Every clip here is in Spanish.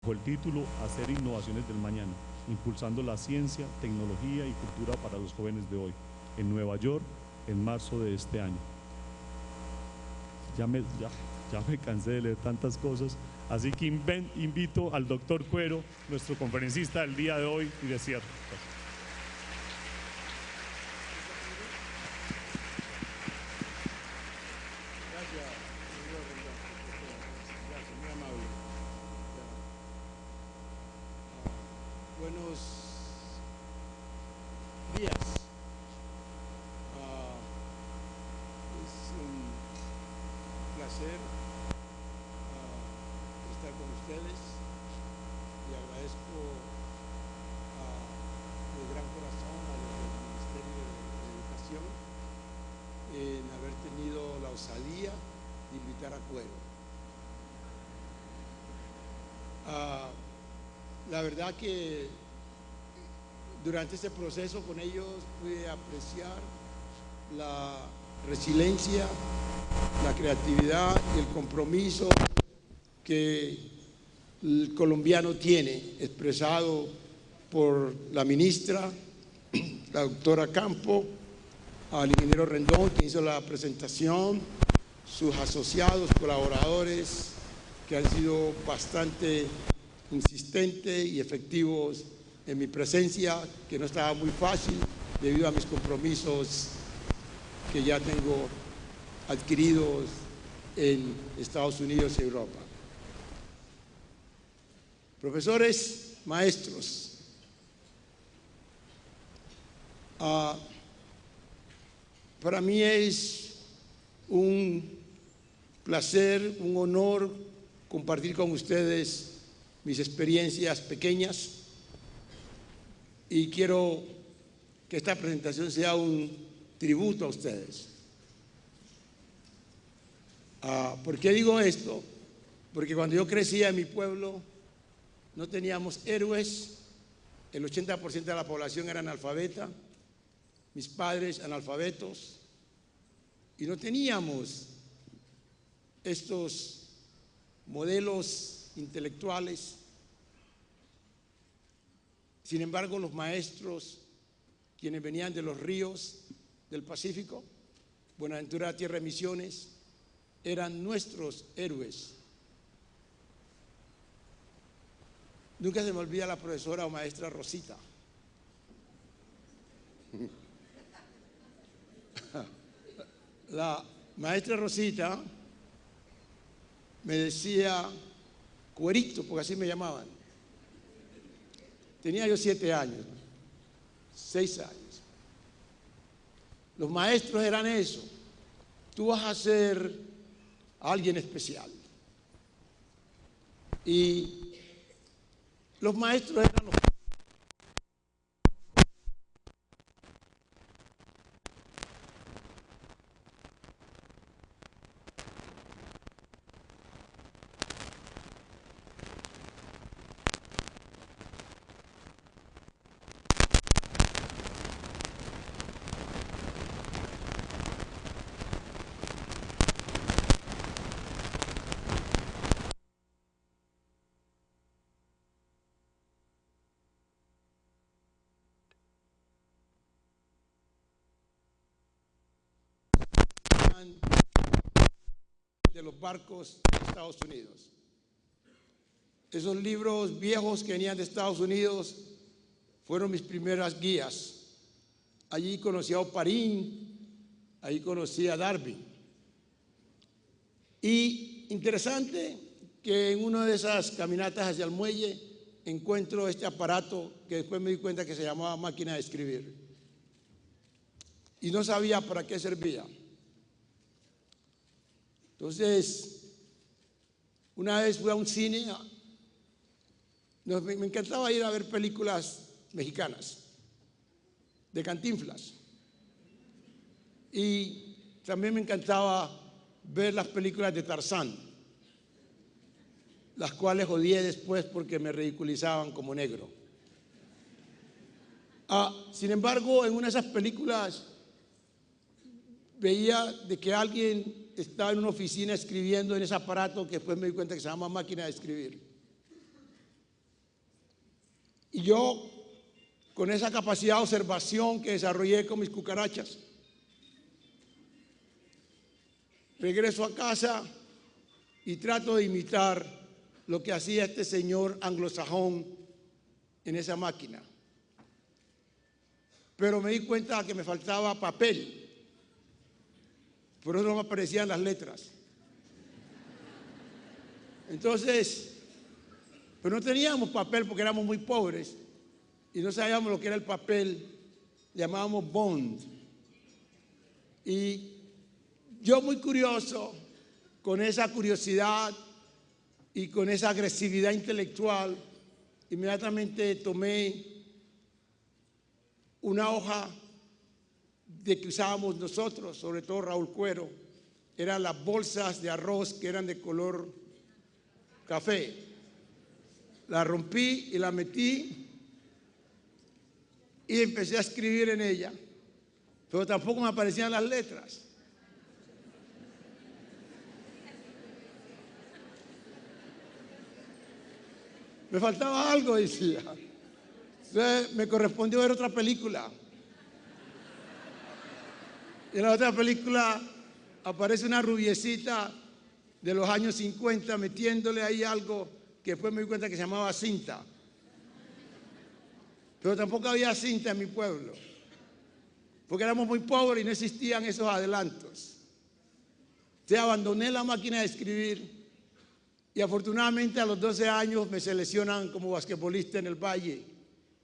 bajo el título Hacer innovaciones del mañana, impulsando la ciencia, tecnología y cultura para los jóvenes de hoy, en Nueva York, en marzo de este año. Ya me cansé de leer tantas cosas, así que invito al doctor Cuero, nuestro conferencista del día de hoy y de cierre. Buenos días. Es un placer estar con ustedes y agradezco de gran corazón al Ministerio de Educación en haber tenido la osadía de invitar a Cuero. La verdad que durante este proceso con ellos pude apreciar la resiliencia, la creatividad y el compromiso que el colombiano tiene, expresado por la ministra, la doctora Campo, al ingeniero Rendón, que hizo la presentación, sus asociados, colaboradores, que han sido bastante insistentes y efectivos en mi presencia, que no estaba muy fácil debido a mis compromisos que ya tengo adquiridos en Estados Unidos y Europa. Profesores, maestros, para mí es un placer, un honor compartir con ustedes mis experiencias pequeñas, y quiero que esta presentación sea un tributo a ustedes. ¿Por qué digo esto? Porque cuando yo crecía en mi pueblo no teníamos héroes, el 80% de la población era analfabeta, mis padres analfabetos, y no teníamos estos modelos intelectuales. Sin embargo, los maestros, quienes venían de los ríos del Pacífico, Buenaventura Tierra de Misiones, eran nuestros héroes. Nunca se me olvida la profesora o maestra Rosita. La maestra Rosita me decía Cuerito, porque así me llamaban. Tenía yo 7 años, 6 años. Los maestros eran eso. Tú vas a ser alguien especial. Y los maestros eran los de los barcos de Estados Unidos. Esos libros viejos que venían de Estados Unidos fueron mis primeras guías. Allí conocí a Oparín, allí conocí a Darwin. Y interesante que en una de esas caminatas hacia el muelle encuentro este aparato que después me di cuenta que se llamaba máquina de escribir. Y no sabía para qué servía. Entonces, una vez fui a un cine, me encantaba ir a ver películas mexicanas, de Cantinflas. Y también me encantaba ver las películas de Tarzán, las cuales odié después porque me ridiculizaban como negro. Sin embargo, en una de esas películas veía de que alguien estaba en una oficina escribiendo en ese aparato que después me di cuenta que se llama máquina de escribir. Y yo, con esa capacidad de observación que desarrollé con mis cucarachas, regreso a casa y trato de imitar lo que hacía este señor anglosajón en esa máquina. Pero me di cuenta que me faltaba papel. Por eso no me aparecían las letras. Entonces, pero no teníamos papel porque éramos muy pobres y no sabíamos lo que era el papel. Le llamábamos bond. Y yo, muy curioso, con esa curiosidad y con esa agresividad intelectual, inmediatamente tomé una hoja de que usábamos nosotros, sobre todo Raúl Cuero, eran las bolsas de arroz que eran de color café. La rompí y la metí y empecé a escribir en ella, pero tampoco me aparecían las letras. Me faltaba algo, decía. Entonces me correspondió ver otra película. Y en la otra película aparece una rubiecita de los años 50 metiéndole ahí algo que después me di cuenta que se llamaba cinta. Pero tampoco había cinta en mi pueblo, porque éramos muy pobres y no existían esos adelantos. Entonces abandoné la máquina de escribir y afortunadamente a los 12 años me seleccionan como basquetbolista en el Valle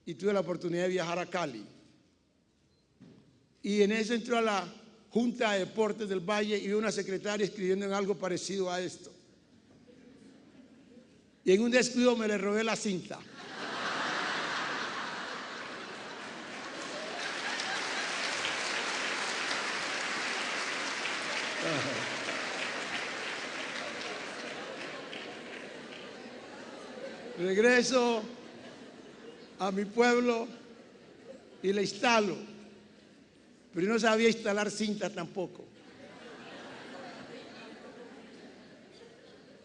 y tuve la oportunidad de viajar a Cali. Y en eso entró a la Junta de Deportes del Valle y vi una secretaria escribiendo en algo parecido a esto. Y en un descuido me le robé la cinta. Regreso a mi pueblo y la instalo, pero yo no sabía instalar cinta tampoco.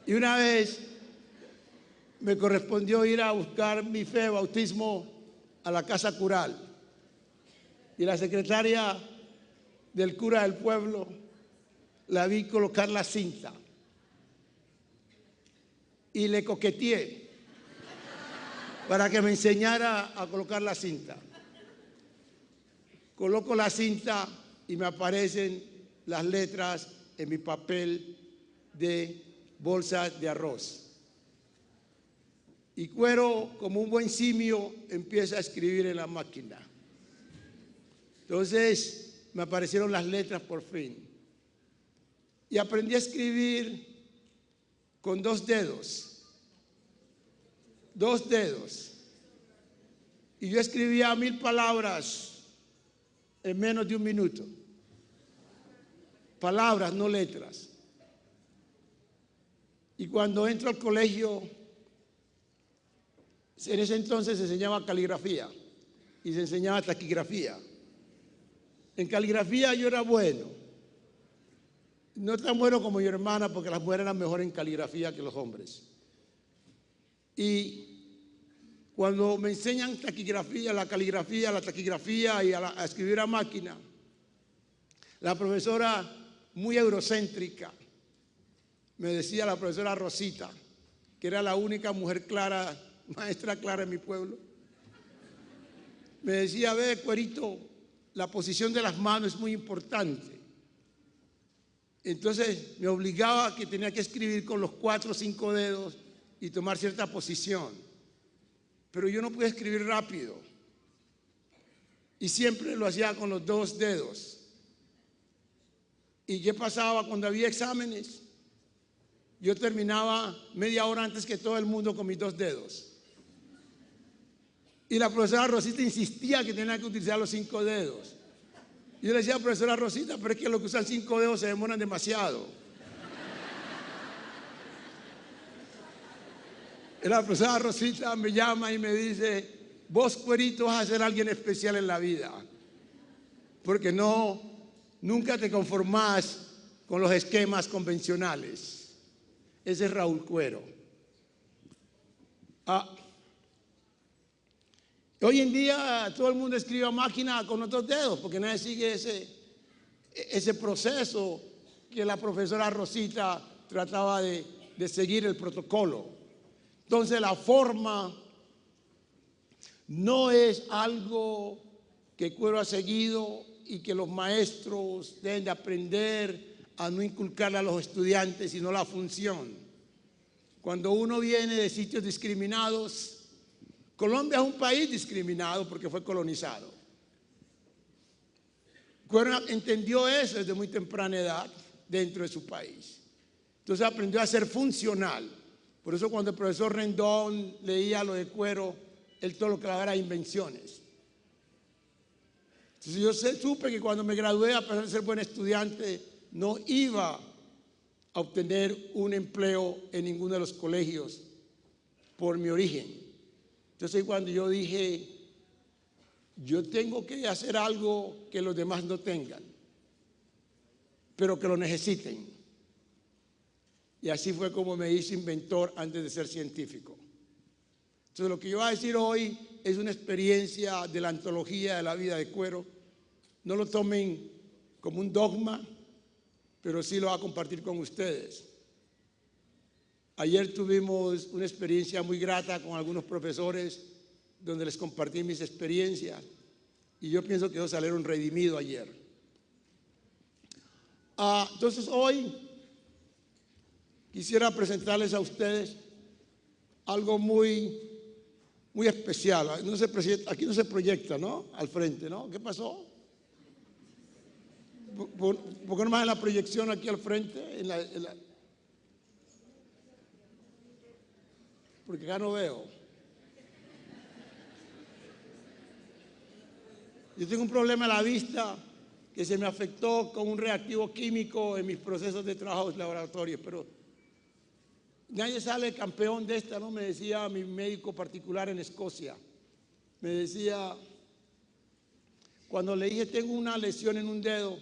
Y una vez me correspondió ir a buscar mi fe de bautismo a la casa cural y la secretaria del cura del pueblo la vi colocar la cinta y le coqueteé para que me enseñara a colocar la cinta. Coloco la cinta y me aparecen las letras en mi papel de bolsas de arroz. Y Cuero, como un buen simio, empieza a escribir en la máquina. Entonces me aparecieron las letras por fin. Y aprendí a escribir con 2 dedos. 2 dedos. Y yo escribía 1000 palabras en menos de 1 minuto. Palabras, no letras. Y cuando entro al colegio, en ese entonces se enseñaba caligrafía y se enseñaba taquigrafía. En caligrafía yo era bueno. No tan bueno como mi hermana, porque las mujeres eran mejor en caligrafía que los hombres. Y cuando me enseñan taquigrafía, la taquigrafía y a escribir a máquina, la profesora, muy eurocéntrica, me decía la profesora Rosita, que era la única mujer clara, maestra clara en mi pueblo, me decía: ve, Cuerito, la posición de las manos es muy importante. Entonces me obligaba a que tenía que escribir con los 4 o 5 dedos y tomar cierta posición. Pero yo no podía escribir rápido. Y siempre lo hacía con los 2 dedos. ¿Y qué pasaba cuando había exámenes? Yo terminaba media hora antes que todo el mundo con mis 2 dedos. Y la profesora Rosita insistía que tenía que utilizar los 5 dedos. Yo le decía: profesora Rosita, pero es que los que usan 5 dedos se demoran demasiado. Y la profesora Rosita me llama y me dice: vos, Cuerito, vas a ser alguien especial en la vida, porque nunca te conformás con los esquemas convencionales. Ese es Raúl Cuero. Hoy en día todo el mundo escribe a máquina con otros dedos porque nadie sigue ese proceso que la profesora Rosita trataba de seguir el protocolo. Entonces la forma no es algo que Cuero ha seguido y que los maestros deben de aprender a no inculcarle a los estudiantes, sino la función. Cuando uno viene de sitios discriminados, Colombia es un país discriminado porque fue colonizado. Cuero entendió eso desde muy temprana edad dentro de su país. Entonces aprendió a ser funcional. Por eso cuando el profesor Rendón leía lo de Cuero, él todo lo que hablaba era invenciones. Entonces yo supe que cuando me gradué, a pesar de ser buen estudiante, no iba a obtener un empleo en ninguno de los colegios por mi origen. Entonces cuando yo dije, yo tengo que hacer algo que los demás no tengan, pero que lo necesiten. Y así fue como me hice inventor antes de ser científico. Entonces lo que yo voy a decir hoy es una experiencia de la antología de la vida de Cuero. No lo tomen como un dogma, pero sí lo voy a compartir con ustedes. Ayer tuvimos una experiencia muy grata con algunos profesores donde les compartí mis experiencias y yo pienso que ellos salieron redimidos ayer. Entonces hoy quisiera presentarles a ustedes algo muy especial. Aquí no se proyecta, ¿no? Al frente, ¿no? ¿Qué pasó? ¿Por qué no más en la proyección aquí al frente? Porque acá no veo. Yo tengo un problema en la vista que se me afectó con un reactivo químico en mis procesos de trabajo en laboratorio, pero nadie sale campeón de esta, ¿no? Me decía mi médico particular en Escocia. Me decía, cuando le dije tengo una lesión en un dedo,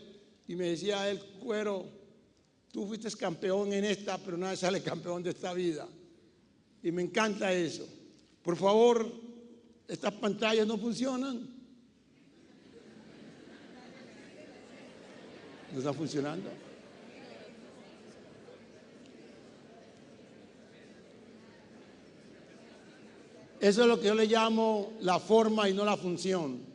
y me decía él, Cuero, tú fuiste campeón en esta, pero nadie sale campeón de esta vida. Y me encanta eso. Por favor, estas pantallas no funcionan. ¿No está funcionando? Eso es lo que yo le llamo la forma y no la función.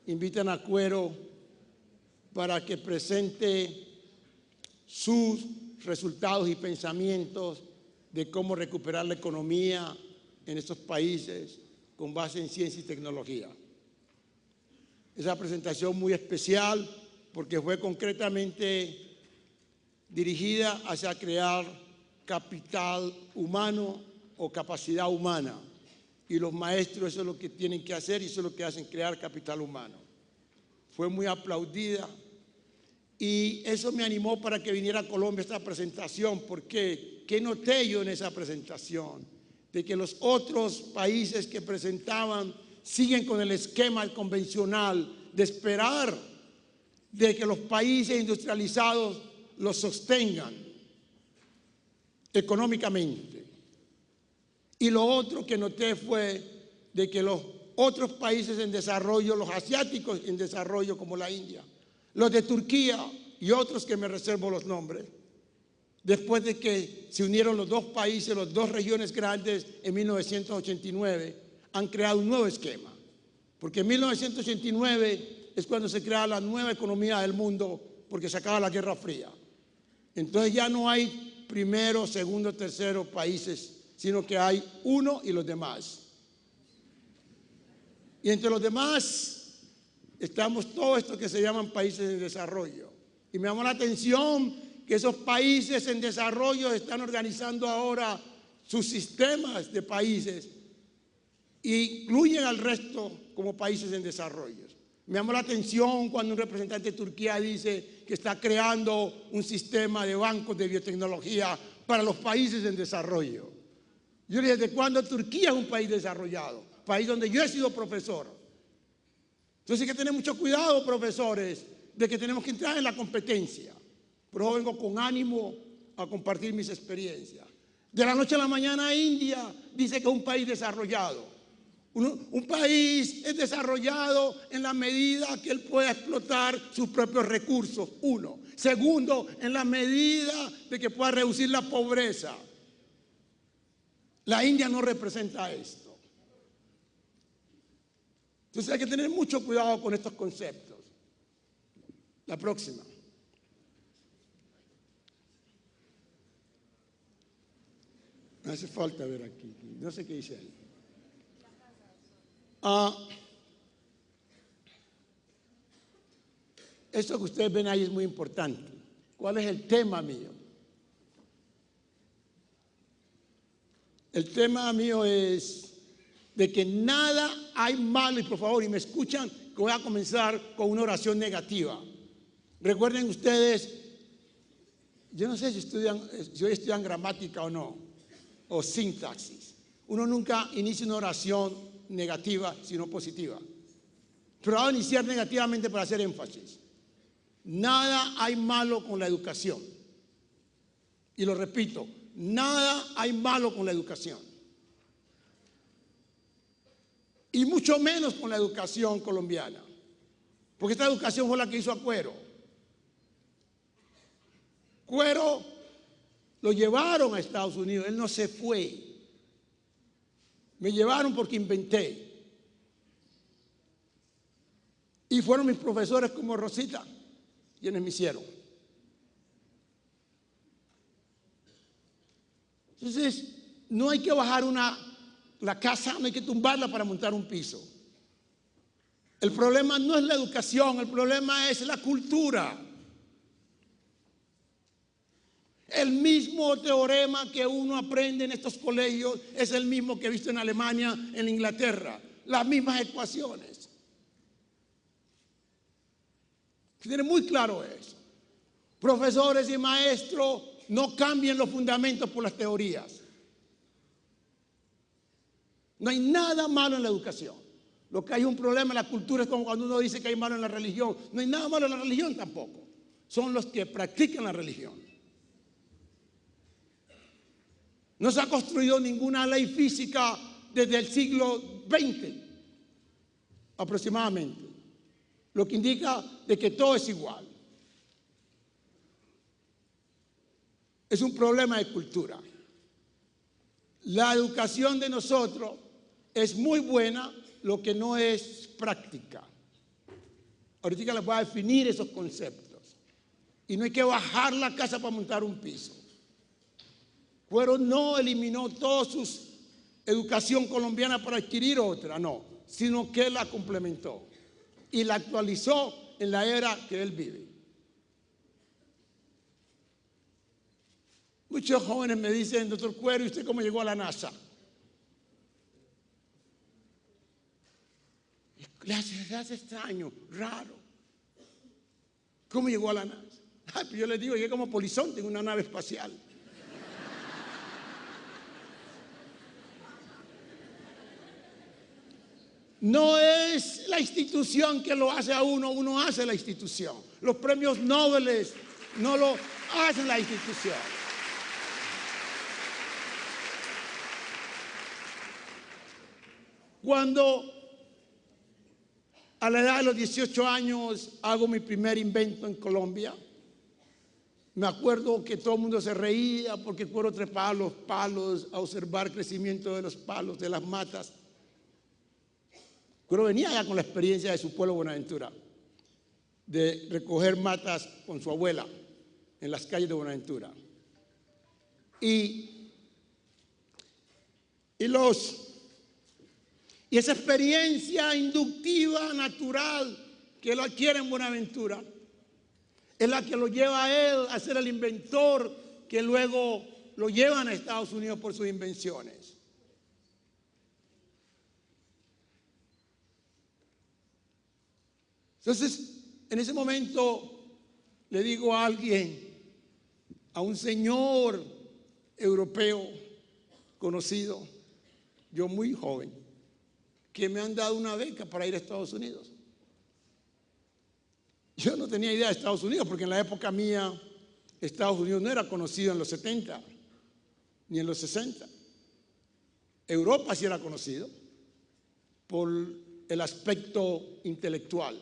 Invitan a Cuero para que presente sus resultados y pensamientos de cómo recuperar la economía en estos países con base en ciencia y tecnología. Esa presentación muy especial porque fue concretamente dirigida hacia crear capital humano o capacidad humana. Y los maestros eso es lo que tienen que hacer y eso es lo que hacen, crear capital humano. Fue muy aplaudida y eso me animó para que viniera a Colombia esta presentación, porque ¿qué noté yo en esa presentación? De que los otros países que presentaban siguen con el esquema convencional de esperar de que los países industrializados los sostengan económicamente. Y lo otro que noté fue de que los otros países en desarrollo, los asiáticos en desarrollo como la India, los de Turquía y otros que me reservo los nombres, después de que se unieron los dos países, las dos regiones grandes en 1989, han creado un nuevo esquema. Porque en 1989 es cuando se crea la nueva economía del mundo, porque se acaba la Guerra Fría. Entonces ya no hay primero, segundo, tercero países, sino que hay uno y los demás. Y entre los demás estamos todos estos que se llaman países en desarrollo. Y me llamó la atención que esos países en desarrollo están organizando ahora sus sistemas de países e incluyen al resto como países en desarrollo. Me llamó la atención cuando un representante de Turquía dice que está creando un sistema de bancos de biotecnología para los países en desarrollo. Yo le dije, ¿desde cuándo Turquía es un país desarrollado? País donde yo he sido profesor. Entonces hay que tener mucho cuidado, profesores, de que tenemos que entrar en la competencia. Pero yo vengo con ánimo a compartir mis experiencias. De la noche a la mañana India dice que es un país desarrollado. Un país es desarrollado en la medida que él pueda explotar sus propios recursos, uno. Segundo, en la medida de que pueda reducir la pobreza. La India no representa esto. Entonces hay que tener mucho cuidado con estos conceptos. La próxima. Me hace falta ver aquí. No sé qué dice ahí. Esto que ustedes ven ahí es muy importante. ¿Cuál es el tema mío? El tema mío es de que nada hay malo, y por favor, y me escuchan, que voy a comenzar con una oración negativa. Recuerden ustedes, yo no sé si estudian gramática o no, o sintaxis. Uno nunca inicia una oración negativa, sino positiva. Pero voy a iniciar negativamente para hacer énfasis. Nada hay malo con la educación. Y lo repito, nada hay malo con la educación. Y mucho menos con la educación colombiana. Porque esta educación fue la que hizo a Cuero. Cuero lo llevaron a Estados Unidos, él no se fue. Me llevaron porque inventé. Y fueron mis profesores como Rosita, quienes me hicieron. Entonces, no hay que bajar la casa, no hay que tumbarla para montar un piso. El problema no es la educación, el problema es la cultura. El mismo teorema que uno aprende en estos colegios es el mismo que he visto en Alemania, en Inglaterra. Las mismas ecuaciones. Tienen muy claro eso. Profesores y maestros, no cambien los fundamentos por las teorías. No hay nada malo en la educación. Lo que hay un problema en la cultura es como cuando uno dice que hay malo en la religión. No hay nada malo en la religión tampoco. Son los que practican la religión. No se ha construido ninguna ley física desde el siglo XX, aproximadamente. Lo que indica de que todo es igual. Es un problema de cultura. La educación de nosotros es muy buena, lo que no es práctica. Ahorita les voy a definir esos conceptos. Y no hay que bajar la casa para montar un piso. Cuero no eliminó toda su educación colombiana para adquirir otra, no, sino que la complementó y la actualizó en la era que él vive. Muchos jóvenes me dicen, doctor Cuero, ¿y usted cómo llegó a la NASA? Le hace extraño, raro. ¿Cómo llegó a la NASA? Pues yo les digo, llegué como polizonte en una nave espacial. No es la institución que lo hace a uno, uno hace la institución. Los premios Nobel no lo hacen la institución. Cuando a la edad de los 18 años hago mi primer invento en Colombia, me acuerdo que todo el mundo se reía porque Cuero trepaba los palos a observar el crecimiento de los palos, de las matas. Cuero venía ya con la experiencia de su pueblo Buenaventura, de recoger matas con su abuela en las calles de Buenaventura. Y esa experiencia inductiva, natural, que él adquiere en Buenaventura, es la que lo lleva a él a ser el inventor que luego lo llevan a Estados Unidos por sus invenciones. Entonces, en ese momento le digo a alguien, a un señor europeo conocido, yo muy joven, que me han dado una beca para ir a Estados Unidos. Yo no tenía idea de Estados Unidos, porque en la época mía Estados Unidos no era conocido en los 70 ni en los 60. Europa sí era conocido por el aspecto intelectual.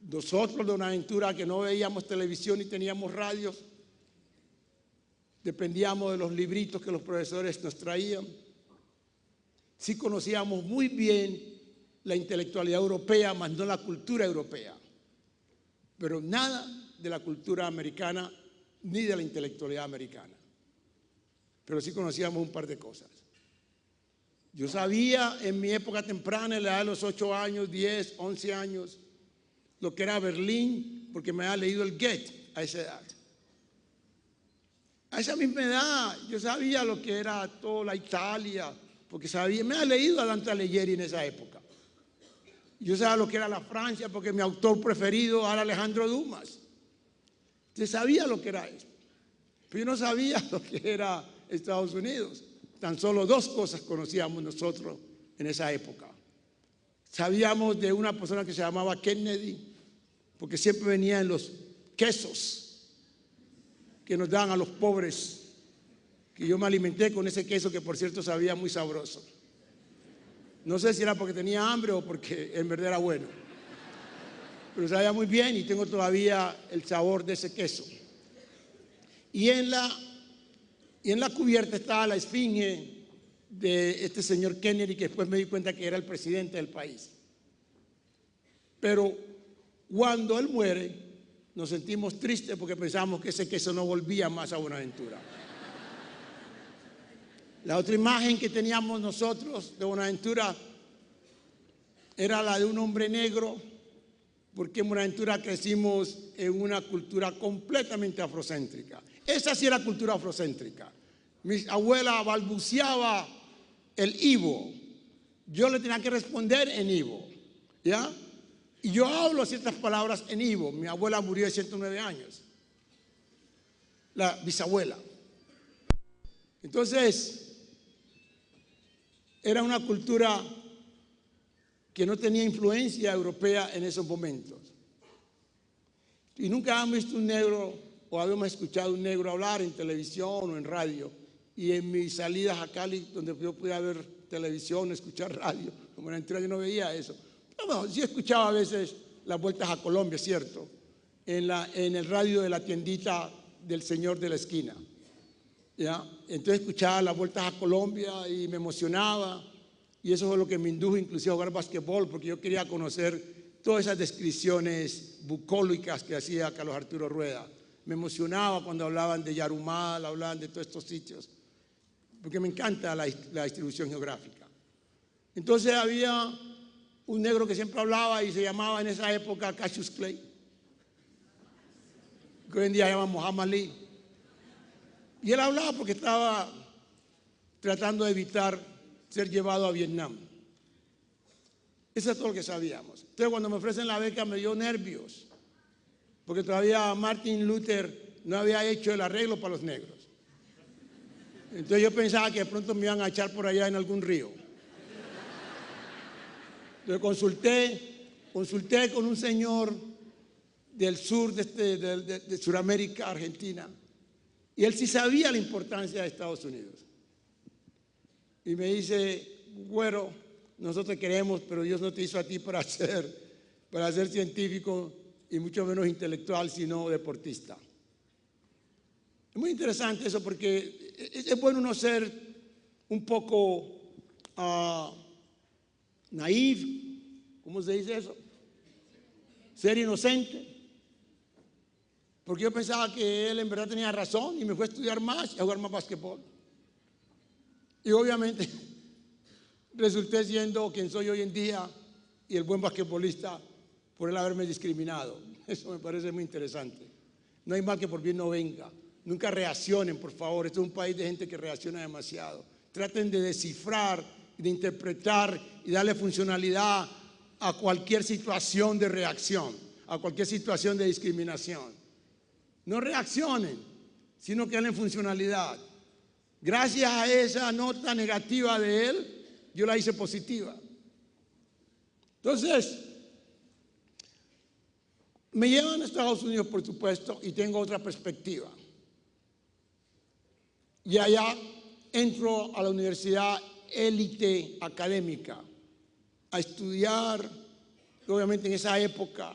Nosotros de Buenaventura, que no veíamos televisión ni teníamos radios, dependíamos de los libritos que los profesores nos traían. Sí conocíamos muy bien la intelectualidad europea, más no la cultura europea, pero nada de la cultura americana ni de la intelectualidad americana. Pero sí conocíamos un par de cosas. Yo sabía en mi época temprana, en la edad de los 8 años, 10, 11 años, lo que era Berlín, porque me había leído el Goethe a esa edad. A esa misma edad yo sabía lo que era toda la Italia, porque sabía, me había leído a Dante Alighieri en esa época. Yo sabía lo que era la Francia, porque mi autor preferido era Alejandro Dumas. Yo sabía lo que era eso, pero yo no sabía lo que era Estados Unidos. Tan solo 2 cosas conocíamos nosotros en esa época. Sabíamos de una persona que se llamaba Kennedy, porque siempre venía en los quesos que nos daban a los pobres, que yo me alimenté con ese queso que por cierto sabía muy sabroso. No sé si era porque tenía hambre o porque en verdad era bueno, pero sabía muy bien y tengo todavía el sabor de ese queso. Y en la cubierta estaba la esfinge de este señor Kennedy, que después me di cuenta que era el presidente del país. Pero cuando él muere, nos sentimos tristes porque pensamos que ese queso no volvía más a Buenaventura. La otra imagen que teníamos nosotros de Buenaventura era la de un hombre negro, porque en Buenaventura crecimos en una cultura completamente afrocéntrica. Esa sí era cultura afrocéntrica. Mi abuela balbuceaba el Ibo. Yo le tenía que responder en Ibo, ¿ya? Y yo hablo ciertas palabras en Ibo. Mi abuela murió de 109 años. La bisabuela. Entonces, era una cultura que no tenía influencia europea en esos momentos. Y nunca habíamos visto un negro o habíamos escuchado un negro hablar en televisión o en radio. Y en mis salidas a Cali, donde yo podía ver televisión, escuchar radio, como en Buenaventura yo no veía eso. Pero bueno, sí escuchaba a veces las vueltas a Colombia, ¿cierto? En el radio de la tiendita del señor de la esquina. ¿Ya? Entonces escuchaba las vueltas a Colombia y me emocionaba. Y eso fue lo que me indujo inclusive a jugar basquetbol, porque yo quería conocer todas esas descripciones bucólicas que hacía Carlos Arturo Rueda. Me emocionaba cuando hablaban de Yarumal, hablaban de todos estos sitios, porque me encanta la distribución geográfica. Entonces había un negro que siempre hablaba y se llamaba en esa época Cassius Clay, que hoy en día se llama Muhammad Ali. Y él hablaba porque estaba tratando de evitar ser llevado a Vietnam. Eso es todo lo que sabíamos. Entonces cuando me ofrecen la beca me dio nervios, porque todavía Martin Luther no había hecho el arreglo para los negros. Entonces yo pensaba que de pronto me iban a echar por allá en algún río. Entonces consulté con un señor del sur de Sudamérica, Argentina, y él sí sabía la importancia de Estados Unidos. Y me dice: güero, nosotros te queremos, pero Dios no te hizo a ti para ser científico y mucho menos intelectual, sino deportista. Es muy interesante eso, porque es bueno uno ser un poco naif, ¿cómo se dice eso? Ser inocente. Porque yo pensaba que él en verdad tenía razón y me fue a estudiar más y a jugar más basquetbol. Y obviamente resulté siendo quien soy hoy en día y el buen basquetbolista por él haberme discriminado. Eso me parece muy interesante. No hay mal que por bien no venga. Nunca reaccionen, por favor. Este es un país de gente que reacciona demasiado. Traten de descifrar, de interpretar y darle funcionalidad a cualquier situación de reacción, a cualquier situación de discriminación. No reaccionen, sino que denle funcionalidad. Gracias a esa nota negativa de él, yo la hice positiva. Entonces, Me llevan a Estados Unidos, por supuesto, y tengo otra perspectiva. Y allá entro a la universidad élite académica a estudiar. Obviamente en esa época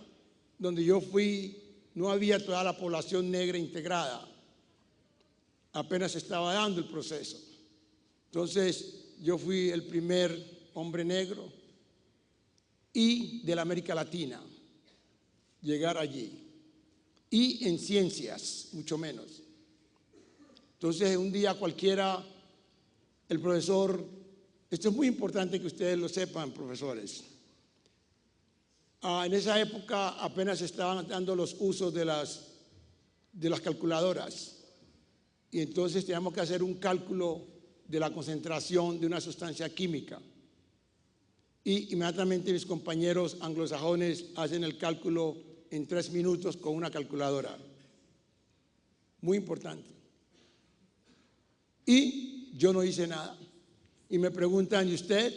donde yo fui no había toda la población negra integrada, apenas se estaba dando el proceso. Entonces yo fui el primer hombre negro y de la América Latina llegar allí, y en ciencias mucho menos. Entonces un día cualquiera, el profesor, esto es muy importante que ustedes lo sepan, profesores, en esa época apenas estaban dando los usos de las calculadoras, y entonces teníamos que hacer un cálculo de la concentración de una sustancia química, y inmediatamente mis compañeros anglosajones hacen el cálculo en 3 minutos con una calculadora. Muy importante. Y yo no hice nada. Y me preguntan, ¿y usted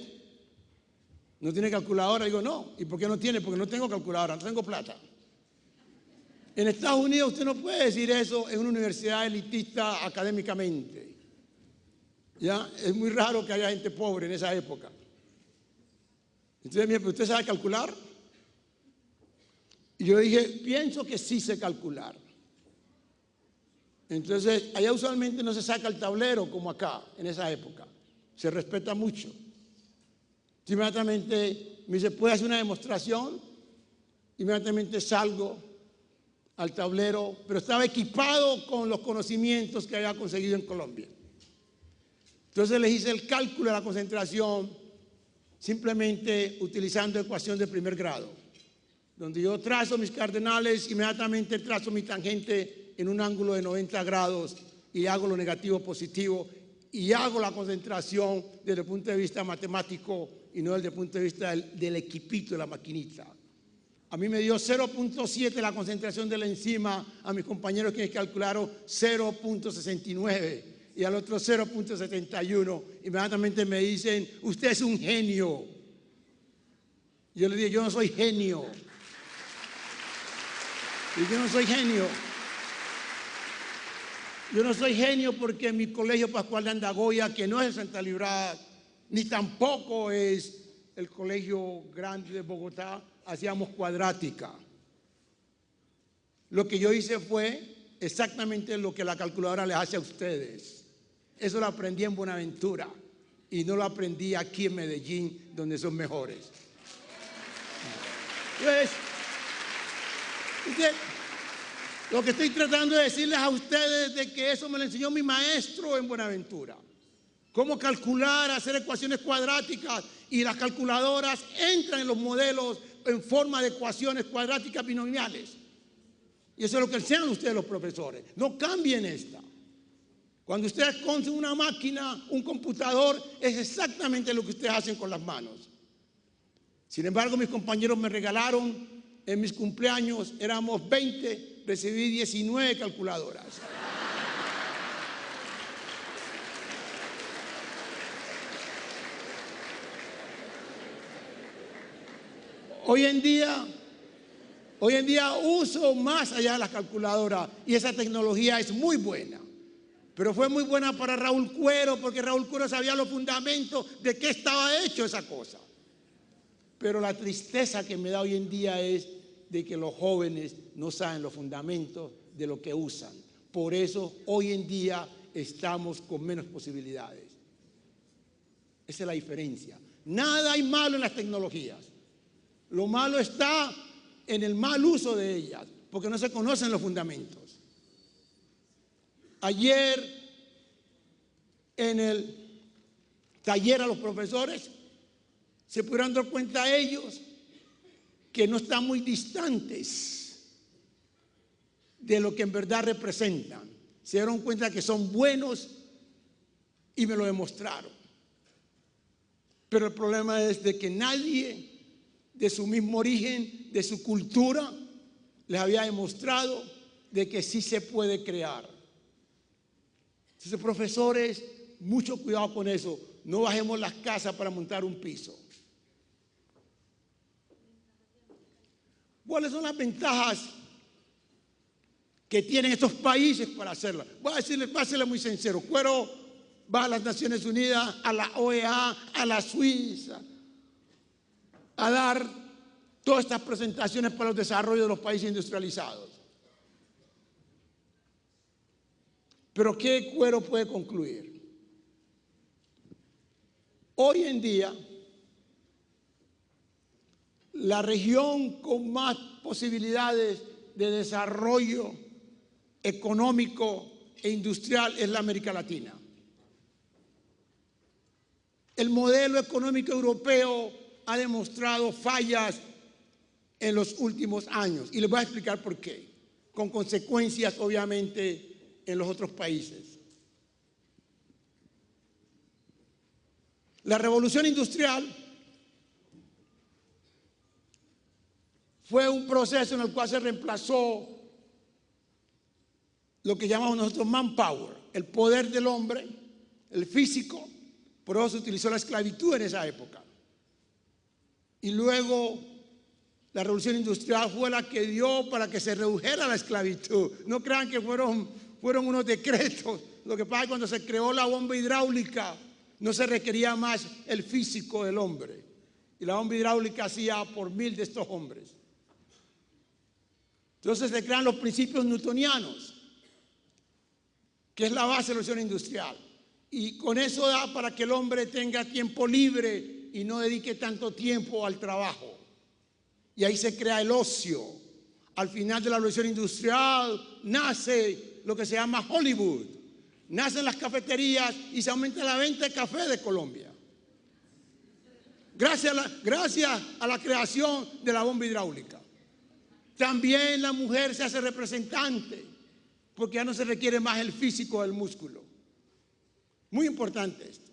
no tiene calculadora? Digo, no. ¿Y por qué no tiene? Porque no tengo calculadora, no tengo plata. En Estados Unidos usted no puede decir eso en una universidad elitista académicamente. ¿Ya? Es muy raro que haya gente pobre en esa época. Entonces me dice, ¿usted sabe calcular? Y yo dije, pienso que sí sé calcular. Entonces, allá usualmente no se saca el tablero como acá, en esa época. Se respeta mucho. Inmediatamente me dice, ¿puede hacer una demostración? Inmediatamente salgo al tablero, pero estaba equipado con los conocimientos que había conseguido en Colombia. Entonces les hice el cálculo de la concentración simplemente utilizando ecuación de primer grado, donde yo trazo mis cardenales, inmediatamente trazo mi tangente en un ángulo de 90 grados y hago lo negativo positivo y hago la concentración desde el punto de vista matemático y no desde el punto de vista del equipito de la maquinita. A mí me dio 0.7 la concentración de la enzima, a mis compañeros que calcularon 0.69 y al otro 0.71. Inmediatamente me dicen, usted es un genio. Yo le dije, yo no soy genio. Y yo no soy genio. Yo no soy genio porque mi colegio Pascual de Andagoya, que no es de Santa Librada, ni tampoco es el colegio grande de Bogotá, hacíamos cuadrática. Lo que yo hice fue exactamente lo que la calculadora les hace a ustedes. Eso lo aprendí en Buenaventura y no lo aprendí aquí en Medellín, donde son mejores. Entonces, lo que estoy tratando de decirles a ustedes es que eso me lo enseñó mi maestro en Buenaventura. Cómo calcular, hacer ecuaciones cuadráticas, y las calculadoras entran en los modelos en forma de ecuaciones cuadráticas binomiales. Y eso es lo que enseñan ustedes los profesores. No cambien esta. Cuando ustedes consiguen una máquina, un computador, es exactamente lo que ustedes hacen con las manos. Sin embargo, mis compañeros me regalaron en mis cumpleaños, éramos 20, recibí 19 calculadoras. Hoy en día uso más allá de las calculadoras y esa tecnología es muy buena. Pero fue muy buena para Raúl Cuero, porque Raúl Cuero sabía los fundamentos de qué estaba hecho esa cosa. Pero la tristeza que me da hoy en día es de que los jóvenes no saben los fundamentos de lo que usan. Por eso hoy en día estamos con menos posibilidades. Esa es la diferencia. Nada hay malo en las tecnologías. Lo malo está en el mal uso de ellas, porque no se conocen los fundamentos. Ayer en el taller a los profesores se pudieron dar cuenta ellos que no están muy distantes de lo que en verdad representan. Se dieron cuenta que son buenos y me lo demostraron. Pero el problema es de que nadie de su mismo origen, de su cultura, les había demostrado de que sí se puede crear. Entonces, profesores, mucho cuidado con eso. No bajemos las casas para montar un piso. ¿Cuáles son las ventajas que tienen estos países para hacerla? Voy a serle muy sincero. Cuero va a las Naciones Unidas, a la OEA, a la Suiza, a dar todas estas presentaciones para el desarrollo de los países industrializados. Pero ¿qué Cuero puede concluir? Hoy en día, la región con más posibilidades de desarrollo económico e industrial es la América Latina. El modelo económico europeo ha demostrado fallas en los últimos años y les voy a explicar por qué, con consecuencias obviamente en los otros países. La revolución industrial fue un proceso en el cual se reemplazó lo que llamamos nosotros manpower, el poder del hombre, el físico. Por eso se utilizó la esclavitud en esa época. Y luego la revolución industrial fue la que dio para que se redujera la esclavitud. No crean que fueron unos decretos. Lo que pasa es que cuando se creó la bomba hidráulica no se requería más el físico del hombre. Y la bomba hidráulica hacía por 1000 de estos hombres. Entonces se crean los principios newtonianos, que es la base de la revolución industrial. Y con eso da para que el hombre tenga tiempo libre y no dedique tanto tiempo al trabajo. Y ahí se crea el ocio. Al final de la revolución industrial nace lo que se llama Hollywood. Nacen las cafeterías y se aumenta la venta de café de Colombia. Gracias a la creación de la bomba hidráulica. También la mujer se hace representante, porque ya no se requiere más el físico del músculo. Muy importante esto.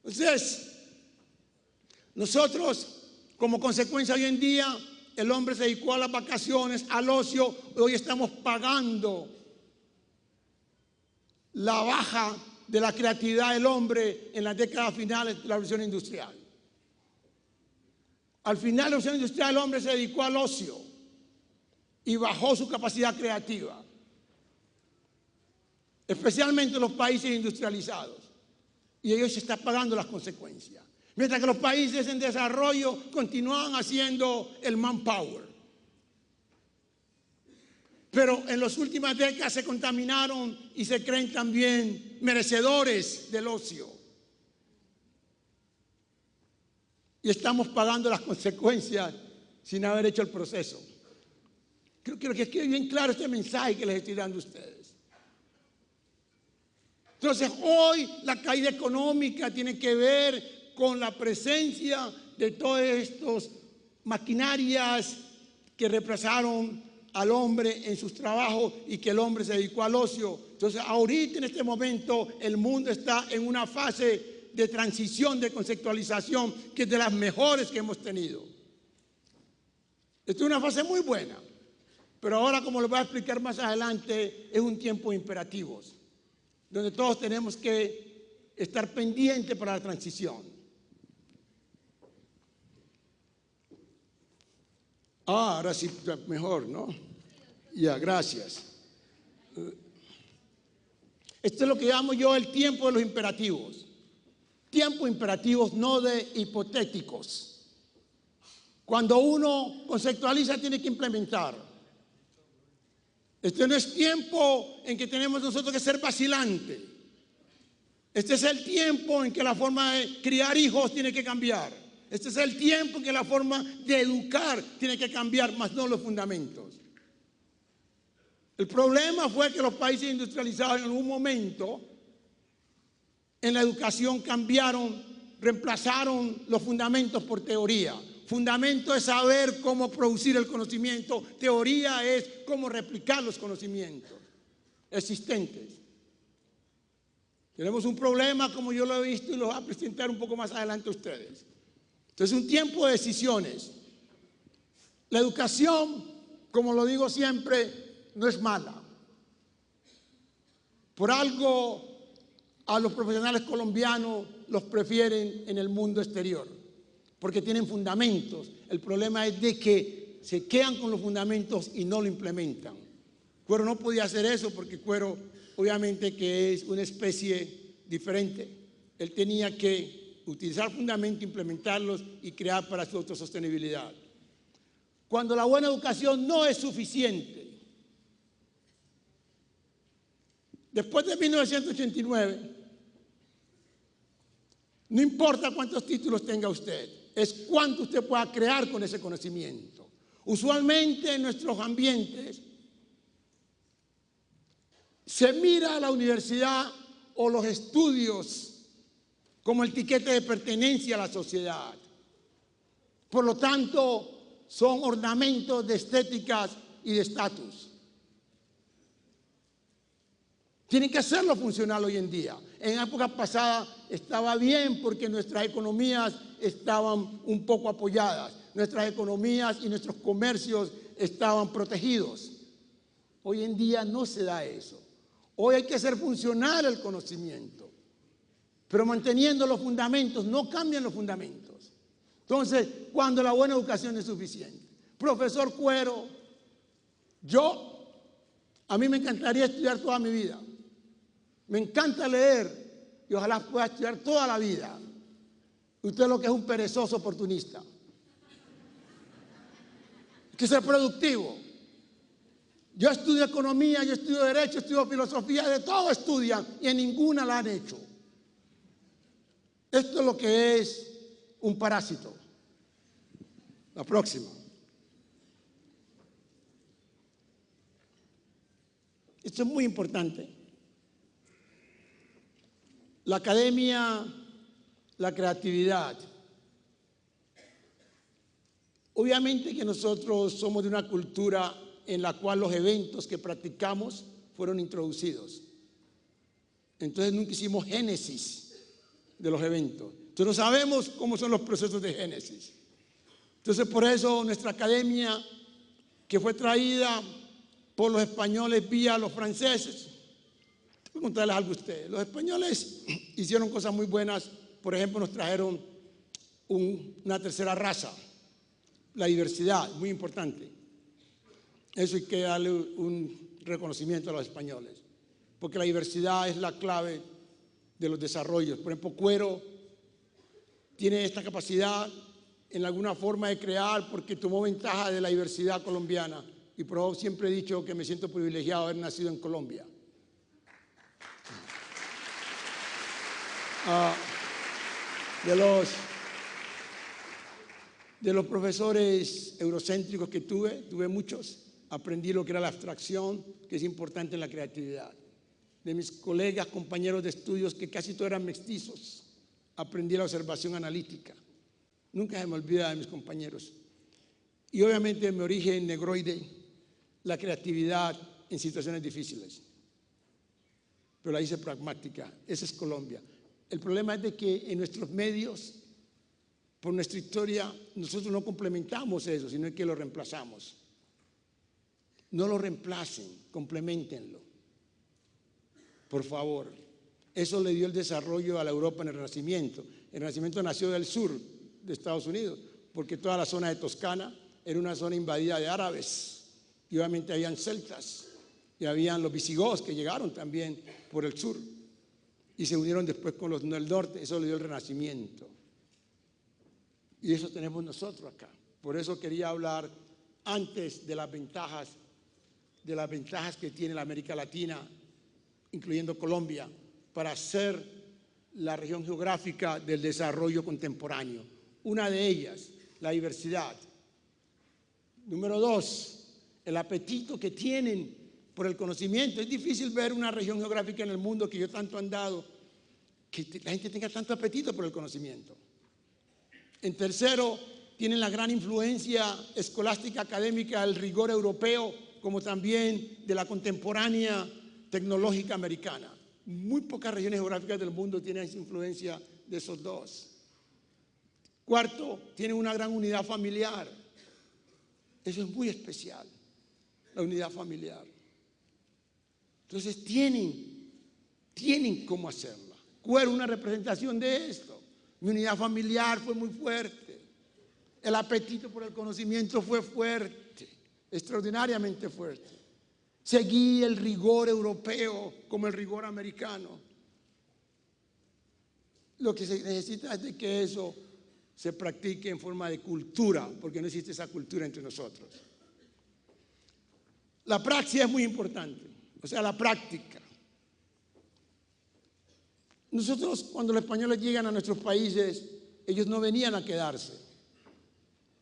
Entonces, nosotros, como consecuencia hoy en día, el hombre se dedicó a las vacaciones, al ocio. Hoy estamos pagando la baja de la creatividad del hombre en las décadas finales de la revolución industrial. Al final de la revolución industrial el hombre se dedicó al ocio y bajó su capacidad creativa, especialmente en los países industrializados, y ellos se están pagando las consecuencias, mientras que los países en desarrollo continúan haciendo el manpower. Pero en las últimas décadas se contaminaron y se creen también merecedores del ocio. Y estamos pagando las consecuencias sin haber hecho el proceso. Creo que quede bien claro este mensaje que les estoy dando a ustedes. Entonces, hoy la caída económica tiene que ver con la presencia de todas estas maquinarias que reemplazaron al hombre en sus trabajos y que el hombre se dedicó al ocio. Entonces, ahorita en este momento el mundo está en una fase de transición, de conceptualización, que es de las mejores que hemos tenido. Esta es una fase muy buena, pero ahora, como les voy a explicar más adelante, es un tiempo de imperativos, donde todos tenemos que estar pendientes para la transición. Ahora sí, mejor, ¿no? Ya, gracias. Esto es lo que llamo yo el tiempo de los imperativos. Tiempos imperativos, no de hipotéticos. Cuando uno conceptualiza, tiene que implementar. Este no es tiempo en que tenemos nosotros que ser vacilantes. Este es el tiempo en que la forma de criar hijos tiene que cambiar. Este es el tiempo en que la forma de educar tiene que cambiar, más no los fundamentos. El problema fue que los países industrializados en algún momento en la educación cambiaron, reemplazaron los fundamentos por teoría. Fundamento es saber cómo producir el conocimiento. Teoría es cómo replicar los conocimientos existentes. Tenemos un problema, como yo lo he visto, y lo voy a presentar un poco más adelante a ustedes. Entonces, un tiempo de decisiones. La educación, como lo digo siempre, no es mala. Por algo a los profesionales colombianos los prefieren en el mundo exterior. porque tienen fundamentos. El problema es de que se quedan con los fundamentos y no lo implementan. Cuero no podía hacer eso porque Cuero, obviamente que es una especie diferente. Él tenía que utilizar fundamentos, implementarlos y crear para su autosostenibilidad. Cuando la buena educación no es suficiente, después de 1989, no importa cuántos títulos tenga usted, es cuánto usted pueda crear con ese conocimiento. Usualmente en nuestros ambientes se mira a la universidad o los estudios como el tiquete de pertenencia a la sociedad. Por lo tanto, son ornamentos de estéticas y de estatus. Tienen que hacerlo funcional hoy en día. En época pasada estaba bien porque nuestras economías estaban un poco apoyadas. Nuestras economías y nuestros comercios estaban protegidos. Hoy en día no se da eso. Hoy hay que hacer funcional el conocimiento, pero manteniendo los fundamentos, no cambian los fundamentos. Entonces, cuando la buena educación es suficiente. Profesor Cuero, a mí me encantaría estudiar toda mi vida. Me encanta leer y ojalá pueda estudiar toda la vida. Usted lo que es un perezoso oportunista. Hay que ser productivo. Yo estudio economía, yo estudio derecho, estudio filosofía, de todo estudian y en ninguna la han hecho. Esto es lo que es un parásito. La próxima. Esto es muy importante. La academia, la creatividad. Obviamente que nosotros somos de una cultura en la cual los eventos que practicamos fueron introducidos. Entonces nunca hicimos génesis de los eventos. Entonces no sabemos cómo son los procesos de génesis. Entonces por eso nuestra academia, que fue traída por los españoles vía los franceses, voy a contarles algo a ustedes. Los españoles hicieron cosas muy buenas. Por ejemplo, nos trajeron una tercera raza, la diversidad, muy importante. Eso hay que darle un reconocimiento a los españoles, porque la diversidad es la clave de los desarrollos. Por ejemplo, Cuero tiene esta capacidad en alguna forma de crear porque tomó ventaja de la diversidad colombiana. Y por eso siempre he dicho que me siento privilegiado de haber nacido en Colombia. De los profesores eurocéntricos que tuve muchos. Aprendí lo que era la abstracción, que es importante en la creatividad. De mis colegas, compañeros de estudios, que casi todos eran mestizos, aprendí la observación analítica. Nunca se me olvida de mis compañeros. Y obviamente de mi origen negroide, la creatividad en situaciones difíciles. Pero la hice pragmática. Esa es Colombia. El problema es de que en nuestros medios, por nuestra historia, nosotros no complementamos eso, sino que lo reemplazamos. No lo reemplacen, complementenlo. Por favor. Eso le dio el desarrollo a la Europa en el Renacimiento. El Renacimiento nació del sur de Estados Unidos, porque toda la zona de Toscana era una zona invadida de árabes. Y obviamente habían celtas, y habían los visigodos que llegaron también por el sur. Y se unieron después con los del norte. Eso le dio el Renacimiento. Y eso tenemos nosotros acá. Por eso quería hablar antes de las ventajas que tiene la América Latina, incluyendo Colombia, para ser la región geográfica del desarrollo contemporáneo. Una de ellas, la diversidad. Número 2, el apetito que tienen por el conocimiento. Es difícil ver una región geográfica en el mundo que yo tanto he andado, que la gente tenga tanto apetito por el conocimiento. En tercero, tienen la gran influencia escolástica académica del rigor europeo, como también de la contemporánea tecnológica americana. Muy pocas regiones geográficas del mundo tienen esa influencia de esos dos. Cuarto, tienen una gran unidad familiar. Eso es muy especial, la unidad familiar. Entonces tienen cómo hacerla. Cuero, una representación de esto. Mi unidad familiar fue muy fuerte. El apetito por el conocimiento fue fuerte, extraordinariamente fuerte. Seguí el rigor europeo como el rigor americano. Lo que se necesita es de que eso se practique en forma de cultura, porque no existe esa cultura entre nosotros. La praxis es muy importante, o sea, la práctica. Nosotros, cuando los españoles llegan a nuestros países, ellos no venían a quedarse.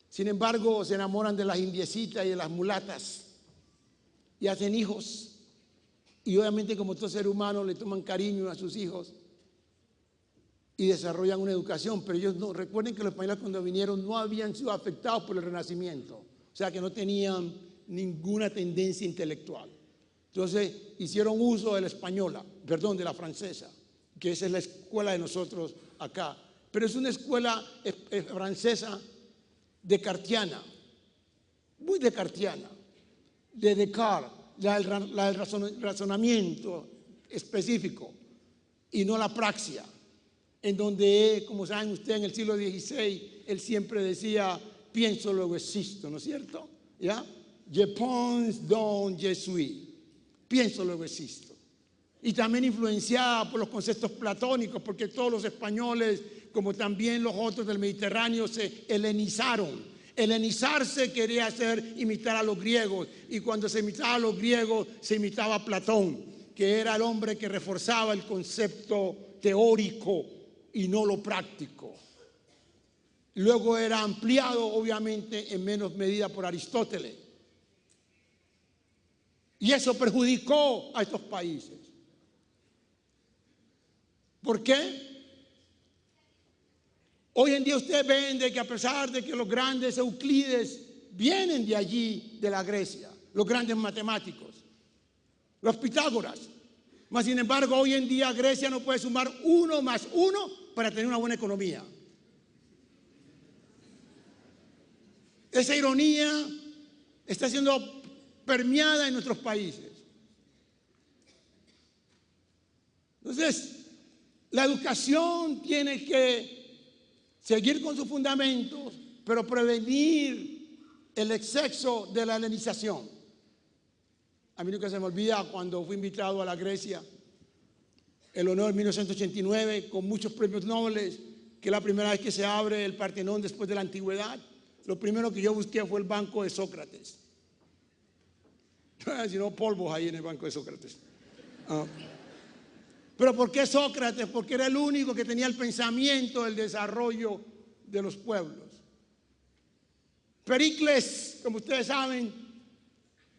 Sin embargo, se enamoran de las indiecitas y de las mulatas y hacen hijos. Y obviamente, como todo ser humano, le toman cariño a sus hijos y desarrollan una educación. Pero ellos no, recuerden que los españoles cuando vinieron no habían sido afectados por el Renacimiento. O sea, que no tenían ninguna tendencia intelectual. Entonces, hicieron uso de la española, perdón, de la francesa, que esa es la escuela de nosotros acá. Pero es una escuela francesa descartiana, muy descartiana, de Descartes, la del razonamiento específico y no la praxia, en donde, como saben ustedes, en el siglo XVI, él siempre decía, pienso, luego existo, ¿no es cierto? ¿Ya? Je pense, donc je suis. Pienso, luego existo. Y también influenciada por los conceptos platónicos, porque todos los españoles, como también los otros del Mediterráneo, se helenizaron. Helenizarse quería hacer imitar a los griegos, y cuando se imitaba a los griegos, se imitaba a Platón, que era el hombre que reforzaba el concepto teórico y no lo práctico. Luego era ampliado, obviamente, en menos medida por Aristóteles. Y eso perjudicó a estos países. ¿Por qué? Hoy en día ustedes ven de que a pesar de que los grandes Euclides vienen de allí, de la Grecia, los grandes matemáticos, los Pitágoras, mas sin embargo hoy en día Grecia no puede sumar 1 más 1 para tener una buena economía. Esa ironía está siendo permeada en nuestros países. Entonces, la educación tiene que seguir con sus fundamentos, pero prevenir el exceso de la helenización. A mí nunca se me olvida cuando fui invitado a la Grecia, el honor 1989, con muchos premios Nobel, que es la primera vez que se abre el Partenón después de la antigüedad. Lo primero que yo busqué fue el banco de Sócrates. Si no, polvos ahí en el banco de Sócrates. ¿Pero por qué Sócrates? Porque era el único que tenía el pensamiento del desarrollo de los pueblos. Pericles, como ustedes saben,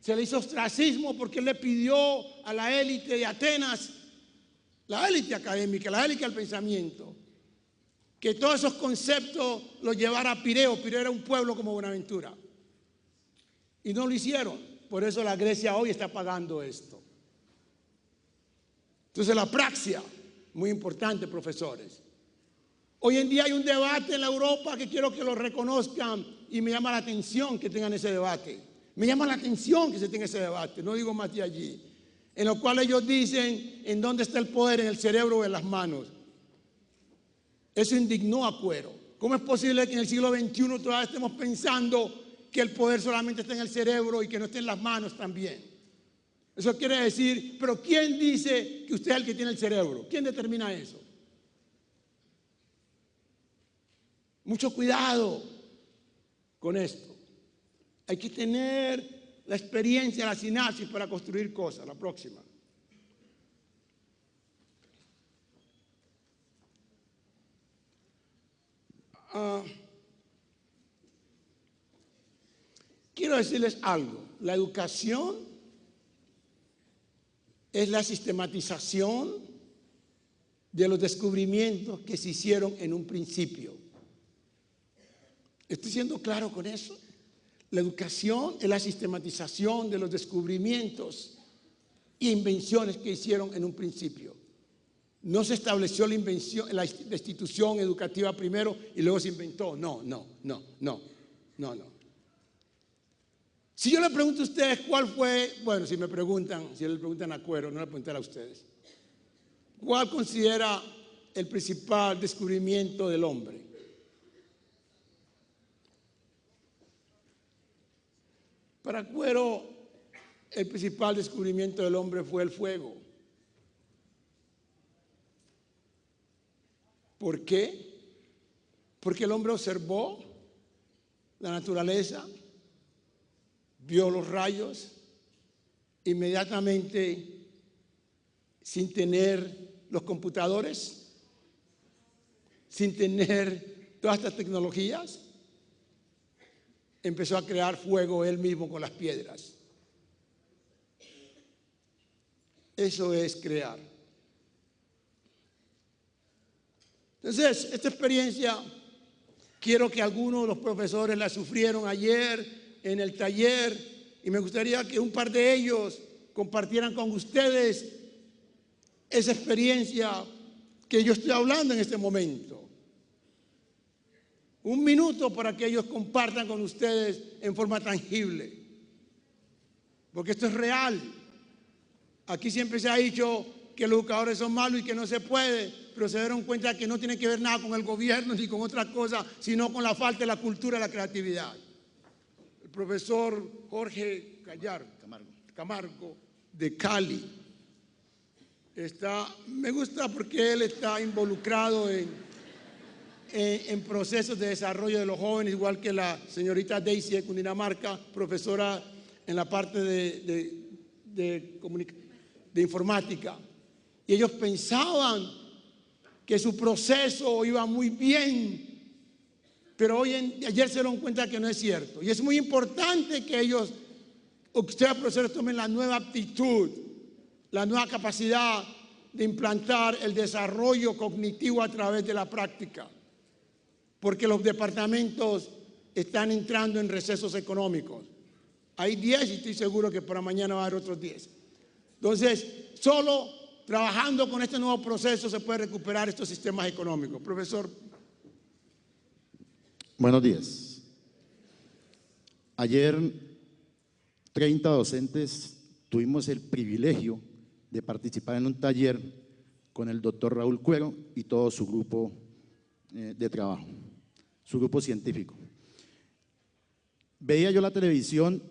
se le hizo ostracismo porque él le pidió a la élite de Atenas, la élite académica, la élite del pensamiento, que todos esos conceptos los llevara a Pireo. Pireo era un pueblo como Buenaventura. Y no lo hicieron. Por eso la Grecia hoy está pagando esto. Entonces la praxia, muy importante, profesores. Hoy en día hay un debate en la Europa que quiero que lo reconozcan y me llama la atención que tengan ese debate. Me llama la atención que se tenga ese debate, no digo más de allí. En lo cual ellos dicen, ¿en dónde está el poder? ¿En el cerebro o en las manos? Eso indignó a Cuero. ¿Cómo es posible que en el siglo XXI todavía estemos pensando que el poder solamente está en el cerebro y que no esté en las manos también? Eso quiere decir, pero ¿quién dice que usted es el que tiene el cerebro? ¿Quién determina eso? Mucho cuidado con esto. Hay que tener la experiencia, la sinapsis para construir cosas. La próxima. Quiero decirles algo. La educación es la sistematización de los descubrimientos que se hicieron en un principio. ¿Estoy siendo claro con eso? La educación es la sistematización de los descubrimientos e invenciones que hicieron en un principio. No se estableció la institución educativa primero y luego se inventó. No. Si yo le pregunto a ustedes cuál fue, bueno, si le preguntan a Cuero, no le preguntaré a ustedes. ¿Cuál considera el principal descubrimiento del hombre? Para Cuero, el principal descubrimiento del hombre fue el fuego. ¿Por qué? Porque el hombre observó la naturaleza, vio los rayos, inmediatamente, sin tener los computadores, sin tener todas estas tecnologías, empezó a crear fuego él mismo con las piedras. Eso es crear. Entonces, esta experiencia, quiero que algunos de los profesores la sufrieron ayer en el taller y me gustaría que un par de ellos compartieran con ustedes esa experiencia que yo estoy hablando en este momento. Un minuto para que ellos compartan con ustedes en forma tangible, porque esto es real. Aquí siempre se ha dicho que los educadores son malos y que no se puede, pero se dieron cuenta que no tiene que ver nada con el gobierno ni con otra cosa, sino con la falta de la cultura y la creatividad. El profesor Jorge Camargo de Cali me gusta porque él está involucrado en procesos de desarrollo de los jóvenes, igual que la señorita Daisy de Cundinamarca, profesora en la parte de informática. Y ellos pensaban que su proceso iba muy bien, pero ayer se dieron cuenta que no es cierto. Y es muy importante que ellos, ustedes profesores, tomen la nueva aptitud, la nueva capacidad de implantar el desarrollo cognitivo a través de la práctica, porque los departamentos están entrando en recesos económicos. Hay 10 y estoy seguro que para mañana va a haber otros 10. Entonces, solo trabajando con este nuevo proceso se puede recuperar estos sistemas económicos. Profesor. Buenos días. Ayer 30 docentes tuvimos el privilegio de participar en un taller con el doctor Raúl Cuero y todo su grupo de trabajo, su grupo científico. Veía yo la televisión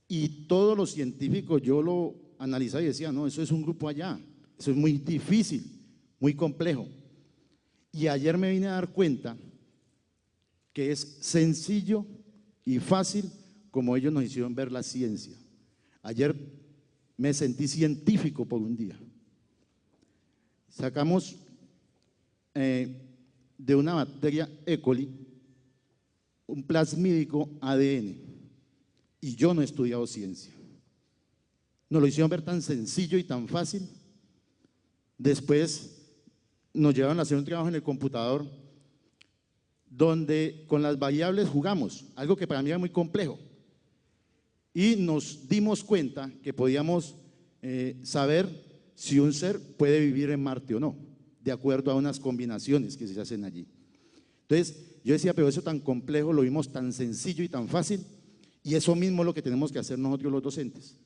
y todos los científicos yo lo analizaba y decía, no, eso es un grupo allá, eso es muy difícil, muy complejo. Y ayer me vine a dar cuenta que es sencillo y fácil como ellos nos hicieron ver la ciencia. Ayer me sentí científico por un día. Sacamos de una bacteria E. coli un plasmídico ADN y yo no he estudiado ciencia. Nos lo hicieron ver tan sencillo y tan fácil. Después nos llevaron a hacer un trabajo en el computador donde con las variables jugamos, algo que para mí era muy complejo. Y nos dimos cuenta que podíamos saber si un ser puede vivir en Marte o no, de acuerdo a unas combinaciones que se hacen allí. Entonces yo decía, pero eso tan complejo lo vimos tan sencillo y tan fácil, y eso mismo es lo que tenemos que hacer nosotros los docentes.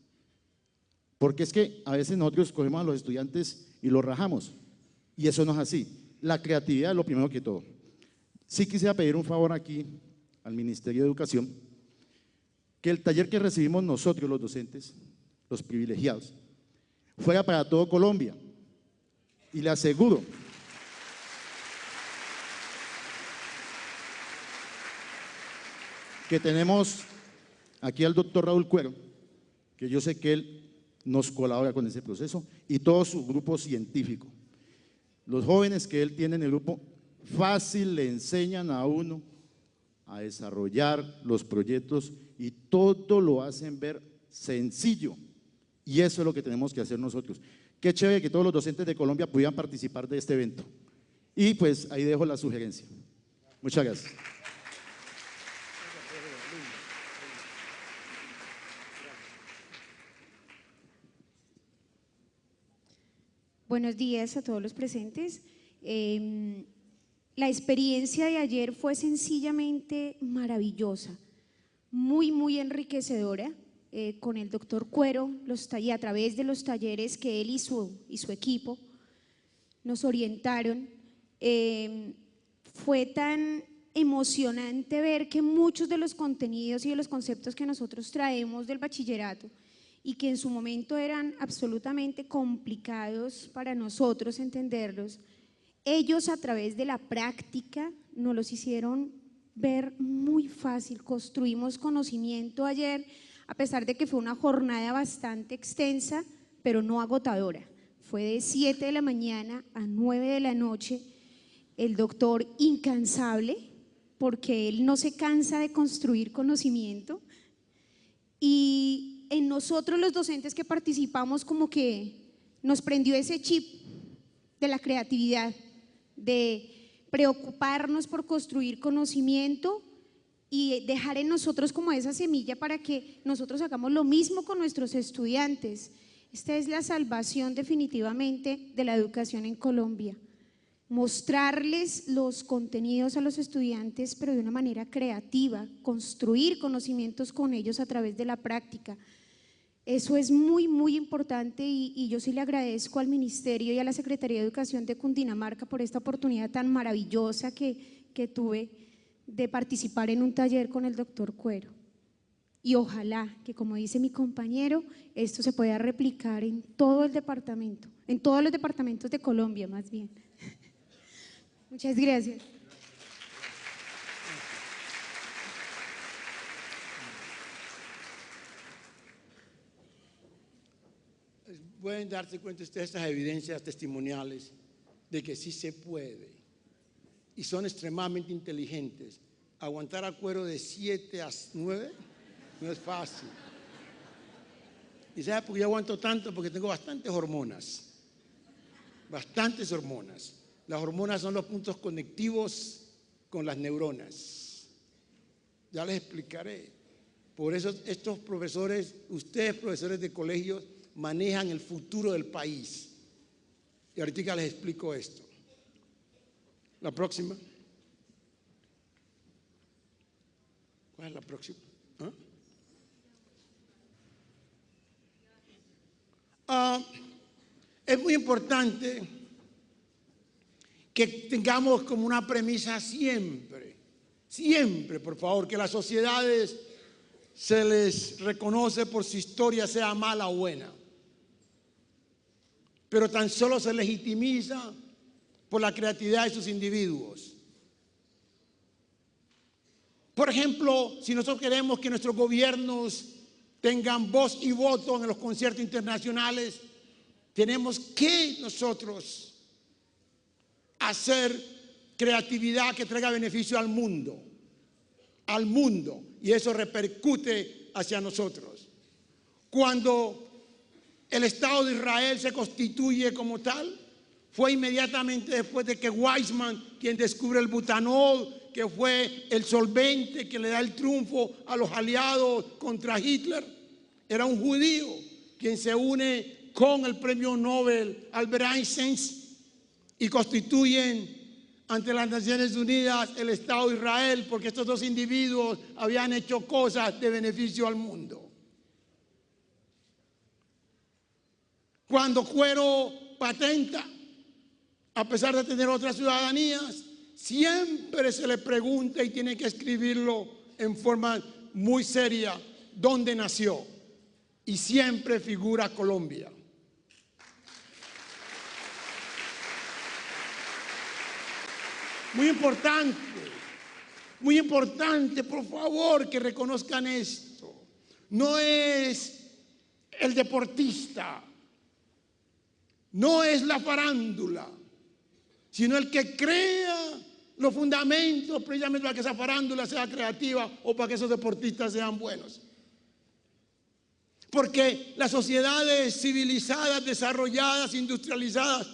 Porque es que a veces nosotros cogemos a los estudiantes y los rajamos, y eso no es así. La creatividad es lo primero que todo. Sí quisiera pedir un favor aquí al Ministerio de Educación, que el taller que recibimos nosotros los docentes, los privilegiados, fuera para todo Colombia. Y le aseguro que tenemos aquí al doctor Raúl Cuero, que yo sé que él nos colabora con ese proceso, y todo su grupo científico. Los jóvenes que él tiene en el grupo, fácil le enseñan a uno a desarrollar los proyectos y todo lo hacen ver sencillo, y eso es lo que tenemos que hacer nosotros. Qué chévere que todos los docentes de Colombia pudieran participar de este evento, y pues ahí dejo la sugerencia. Muchas gracias. Buenos días a todos los presentes. La experiencia de ayer fue sencillamente maravillosa, muy enriquecedora, con el doctor Cuero y a través de los talleres que él y su equipo nos orientaron. Fue tan emocionante ver que muchos de los contenidos y de los conceptos que nosotros traemos del bachillerato y que en su momento eran absolutamente complicados para nosotros entenderlos, ellos a través de la práctica nos los hicieron ver muy fácil. Construimos conocimiento ayer, a pesar de que fue una jornada bastante extensa, pero no agotadora. Fue de 7 de la mañana a 9 de la noche, el doctor incansable, porque él no se cansa de construir conocimiento, y en nosotros los docentes que participamos como que nos prendió ese chip de la creatividad, de preocuparnos por construir conocimiento y dejar en nosotros como esa semilla para que nosotros hagamos lo mismo con nuestros estudiantes. Esta es la salvación definitivamente de la educación en Colombia. Mostrarles los contenidos a los estudiantes, pero de una manera creativa, construir conocimientos con ellos a través de la práctica. Eso es muy, muy importante y yo sí le agradezco al Ministerio y a la Secretaría de Educación de Cundinamarca por esta oportunidad tan maravillosa que tuve de participar en un taller con el doctor Cuero. Y ojalá que, como dice mi compañero, esto se pueda replicar en todo el departamento, en todos los departamentos de Colombia más bien. Muchas gracias. Pueden darse cuenta ustedes estas evidencias testimoniales de que sí se puede y son extremadamente inteligentes. Aguantar a Cuero de 7 a 9 no es fácil. ¿Y sabe por qué yo aguanto tanto? Porque tengo bastantes hormonas. Bastantes hormonas. Las hormonas son los puntos conectivos con las neuronas. Ya les explicaré. Por eso estos profesores, ustedes profesores de colegios, manejan el futuro del país. Y ahorita les explico esto. La próxima. ¿Cuál es la próxima? Es muy importante que tengamos como una premisa siempre, por favor, que las sociedades se les reconoce por su historia, sea mala o buena, pero tan solo se legitimiza por la creatividad de sus individuos. Por ejemplo, si nosotros queremos que nuestros gobiernos tengan voz y voto en los conciertos internacionales, tenemos que nosotros hacer creatividad que traiga beneficio al mundo, y eso repercute hacia nosotros. Cuando el Estado de Israel se constituye como tal, fue inmediatamente después de que Weizmann, quien descubre el butanol, que fue el solvente que le da el triunfo a los aliados contra Hitler, era un judío quien se une con el premio Nobel Albert Einstein y constituyen ante las Naciones Unidas el Estado de Israel, porque estos dos individuos habían hecho cosas de beneficio al mundo. Cuando Cuero patenta, a pesar de tener otras ciudadanías, siempre se le pregunta y tiene que escribirlo en forma muy seria, ¿dónde nació? Y siempre figura Colombia. Muy importante, por favor, que reconozcan esto. No es el deportista, no es la farándula, sino el que crea los fundamentos precisamente para que esa farándula sea creativa o para que esos deportistas sean buenos. Porque las sociedades civilizadas, desarrolladas, industrializadas,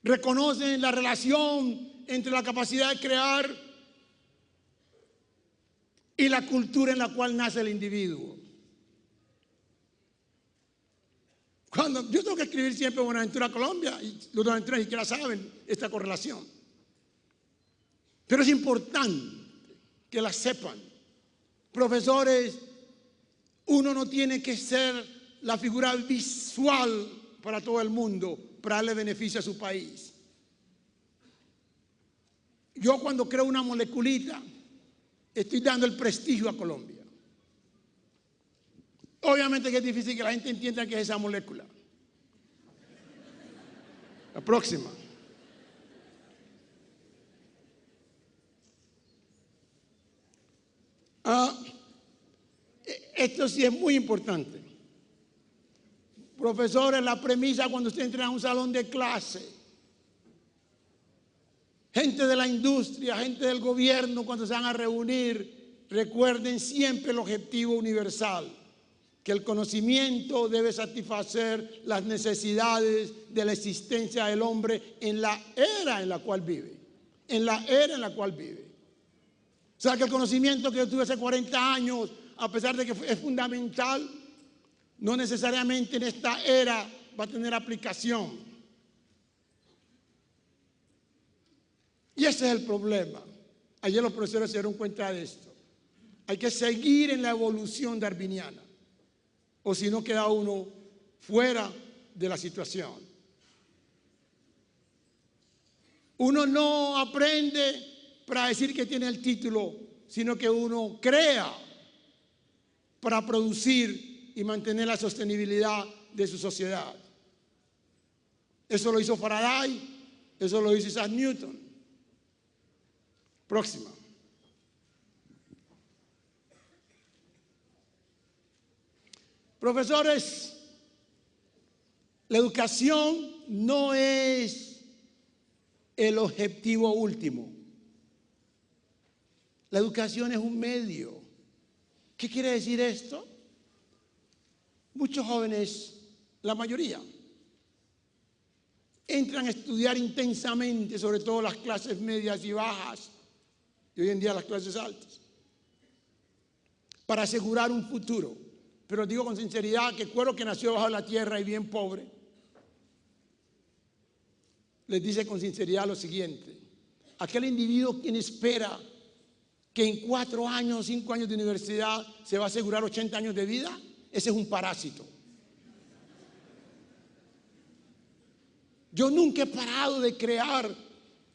reconocen la relación entre la capacidad de crear y la cultura en la cual nace el individuo. Cuando yo tengo que escribir siempre Buenaventura Colombia, y los Buenaventura ni siquiera saben esta correlación. Pero es importante que la sepan. Profesores, uno no tiene que ser la figura visual para todo el mundo para darle beneficio a su país. Yo cuando creo una moleculita, estoy dando el prestigio a Colombia. Obviamente que es difícil que la gente entienda qué es esa molécula. La próxima. Esto sí es muy importante. Profesores, la premisa cuando usted entra a un salón de clase, gente de la industria, gente del gobierno, cuando se van a reunir, recuerden siempre el objetivo universal, que el conocimiento debe satisfacer las necesidades de la existencia del hombre en la era en la cual vive. En la era en la cual vive. O sea que el conocimiento que yo tuve hace 40 años, a pesar de que es fundamental, no necesariamente en esta era va a tener aplicación. Y ese es el problema. Ayer los profesores se dieron cuenta de esto. Hay que seguir en la evolución darwiniana, o si no queda uno fuera de la situación. Uno no aprende para decir que tiene el título, sino que uno crea para producir y mantener la sostenibilidad de su sociedad. Eso lo hizo Faraday, eso lo hizo Isaac Newton. Próxima. Profesores, la educación no es el objetivo último. La educación es un medio. ¿Qué quiere decir esto? Muchos jóvenes, la mayoría, entran a estudiar intensamente, sobre todo las clases medias y bajas, y hoy en día las clases altas, para asegurar un futuro. Pero digo con sinceridad que cuero que nació bajo la tierra y bien pobre, les dice con sinceridad lo siguiente: aquel individuo quien espera que en 4 años, 5 años de universidad se va a asegurar 80 años de vida, ese es un parásito. Yo nunca he parado de crear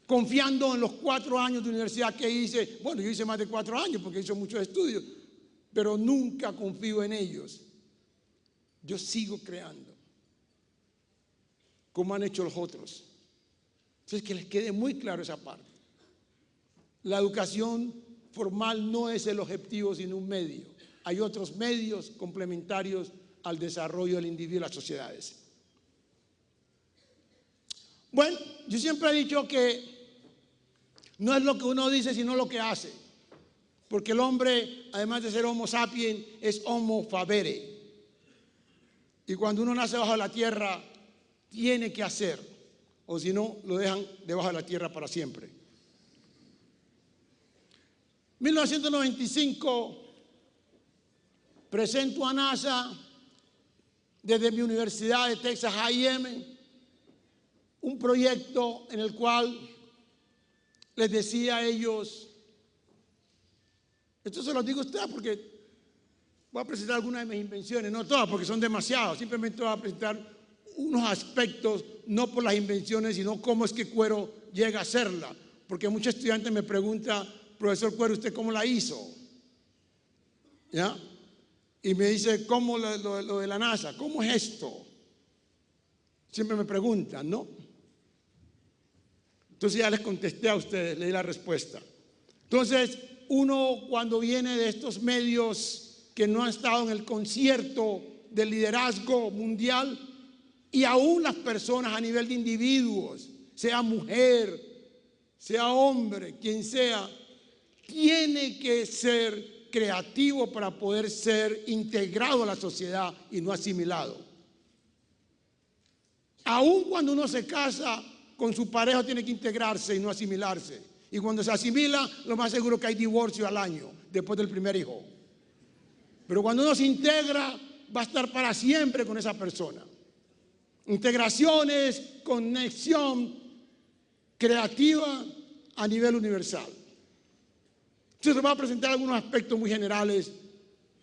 confiando en los 4 años de universidad que hice. Bueno, yo hice más de 4 años porque hice muchos estudios, pero nunca confío en ellos. Yo sigo creando, como han hecho los otros. Entonces, que les quede muy claro esa parte. La educación formal no es el objetivo, sino un medio. Hay otros medios complementarios al desarrollo del individuo y las sociedades. Bueno, yo siempre he dicho que no es lo que uno dice, sino lo que hace. Porque el hombre, además de ser homo sapiens, es homo fabere. Y cuando uno nace bajo la tierra, tiene que hacer, o si no, lo dejan debajo de la tierra para siempre. 1995, presento a NASA desde mi Universidad de Texas A&M un proyecto en el cual les decía a ellos, esto se lo digo a ustedes porque voy a presentar algunas de mis invenciones, no todas porque son demasiadas, simplemente voy a presentar unos aspectos, no por las invenciones, sino cómo es que Cuero llega a hacerla, porque muchos estudiantes me preguntan, profesor Cuero, ¿usted cómo la hizo? ¿Ya? Y me dice, ¿cómo lo de la NASA? ¿Cómo es esto? Siempre me preguntan, ¿no? Entonces ya les contesté a ustedes, le di la respuesta. Entonces, uno cuando viene de estos medios que no han estado en el concierto del liderazgo mundial, y aún las personas a nivel de individuos, sea mujer, sea hombre, quien sea, tiene que ser creativo para poder ser integrado a la sociedad y no asimilado. Aún cuando uno se casa con su pareja tiene que integrarse y no asimilarse. Y cuando se asimila, lo más seguro que hay divorcio al año, después del primer hijo. Pero cuando uno se integra, va a estar para siempre con esa persona. Integración es conexión creativa a nivel universal. Entonces les voy a presentar algunos aspectos muy generales,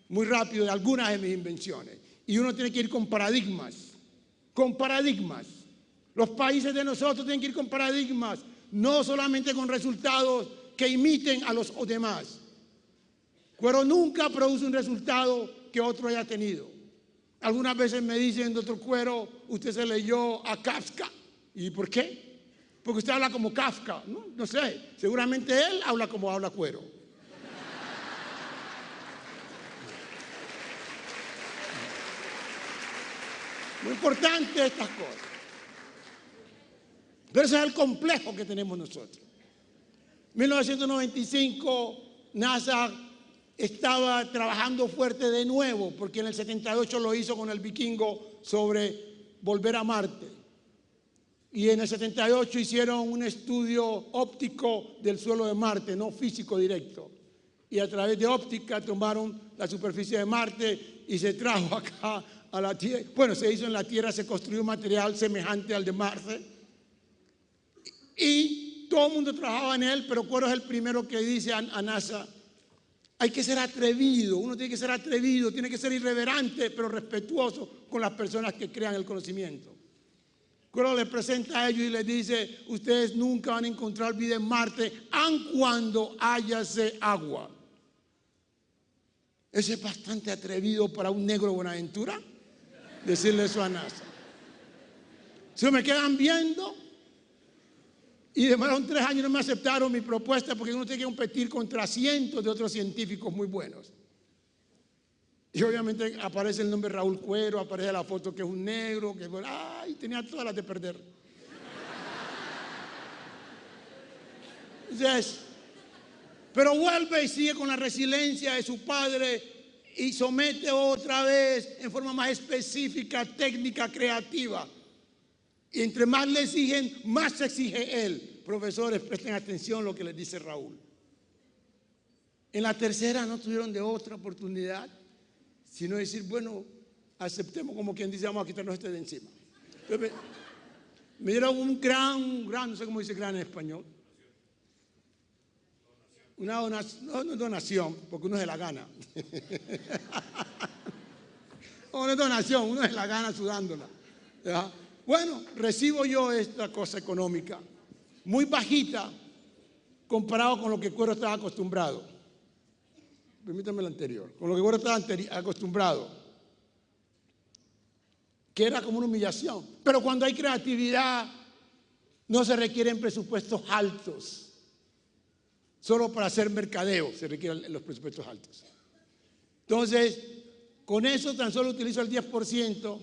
muy rápido, de algunas de mis invenciones. Y uno tiene que ir con paradigmas. Con paradigmas. Los países de nosotros tienen que ir con paradigmas. no solamente con resultados que imiten a los demás. Cuero nunca produce un resultado que otro haya tenido. Algunas veces me dicen, doctor Cuero, usted se leyó a Kafka. ¿Y por qué? Porque usted habla como Kafka. No sé, seguramente él habla como habla Cuero. Muy importante estas cosas. Pero ese es el complejo que tenemos nosotros. En 1995, NASA estaba trabajando fuerte de nuevo, porque en el 78 lo hizo con el Vikingo sobre volver a Marte. Y en el 78 hicieron un estudio óptico del suelo de Marte, no físico directo. Y a través de óptica tomaron la superficie de Marte y se trajo acá a la Tierra. Bueno, se hizo en la Tierra, se construyó un material semejante al de Marte. Y todo el mundo trabajaba en él, pero Cuero es el primero que dice a NASA, hay que ser atrevido, uno tiene que ser atrevido, tiene que ser irreverente, pero respetuoso con las personas que crean el conocimiento. Cuero les presenta a ellos y les dice, ustedes nunca van a encontrar vida en Marte, aun cuando hayase agua. Ese es bastante atrevido para un negro Buenaventura, decirle eso a NASA. Se me quedan viendo y demoraron 3 años y no me aceptaron mi propuesta porque uno tiene que competir contra cientos de otros científicos muy buenos. Y obviamente aparece el nombre Raúl Cuero, aparece la foto que es un negro, que ay, tenía todas las de perder. Entonces, pero vuelve y sigue con la resiliencia de su padre y somete otra vez en forma más específica, técnica, creativa. Y entre más le exigen, más se exige él. Profesores, presten atención a lo que les dice Raúl. En la tercera no tuvieron de otra oportunidad, sino decir, bueno, aceptemos, como quien dice, vamos a quitarnos este de encima. Entonces, me dieron un gran, no sé cómo dice gran en español. Una donación, no es donación, porque uno se la gana. No es donación, uno se la gana sudándola. ¿Ya? Bueno, recibo yo esta cosa económica, muy bajita, comparado con lo que Cuero estaba acostumbrado. Permítame lo anterior. Con lo que Cuero estaba acostumbrado, que era como una humillación. Pero cuando hay creatividad, no se requieren presupuestos altos. Solo para hacer mercadeo se requieren los presupuestos altos. Entonces, con eso tan solo utilizo el 10%.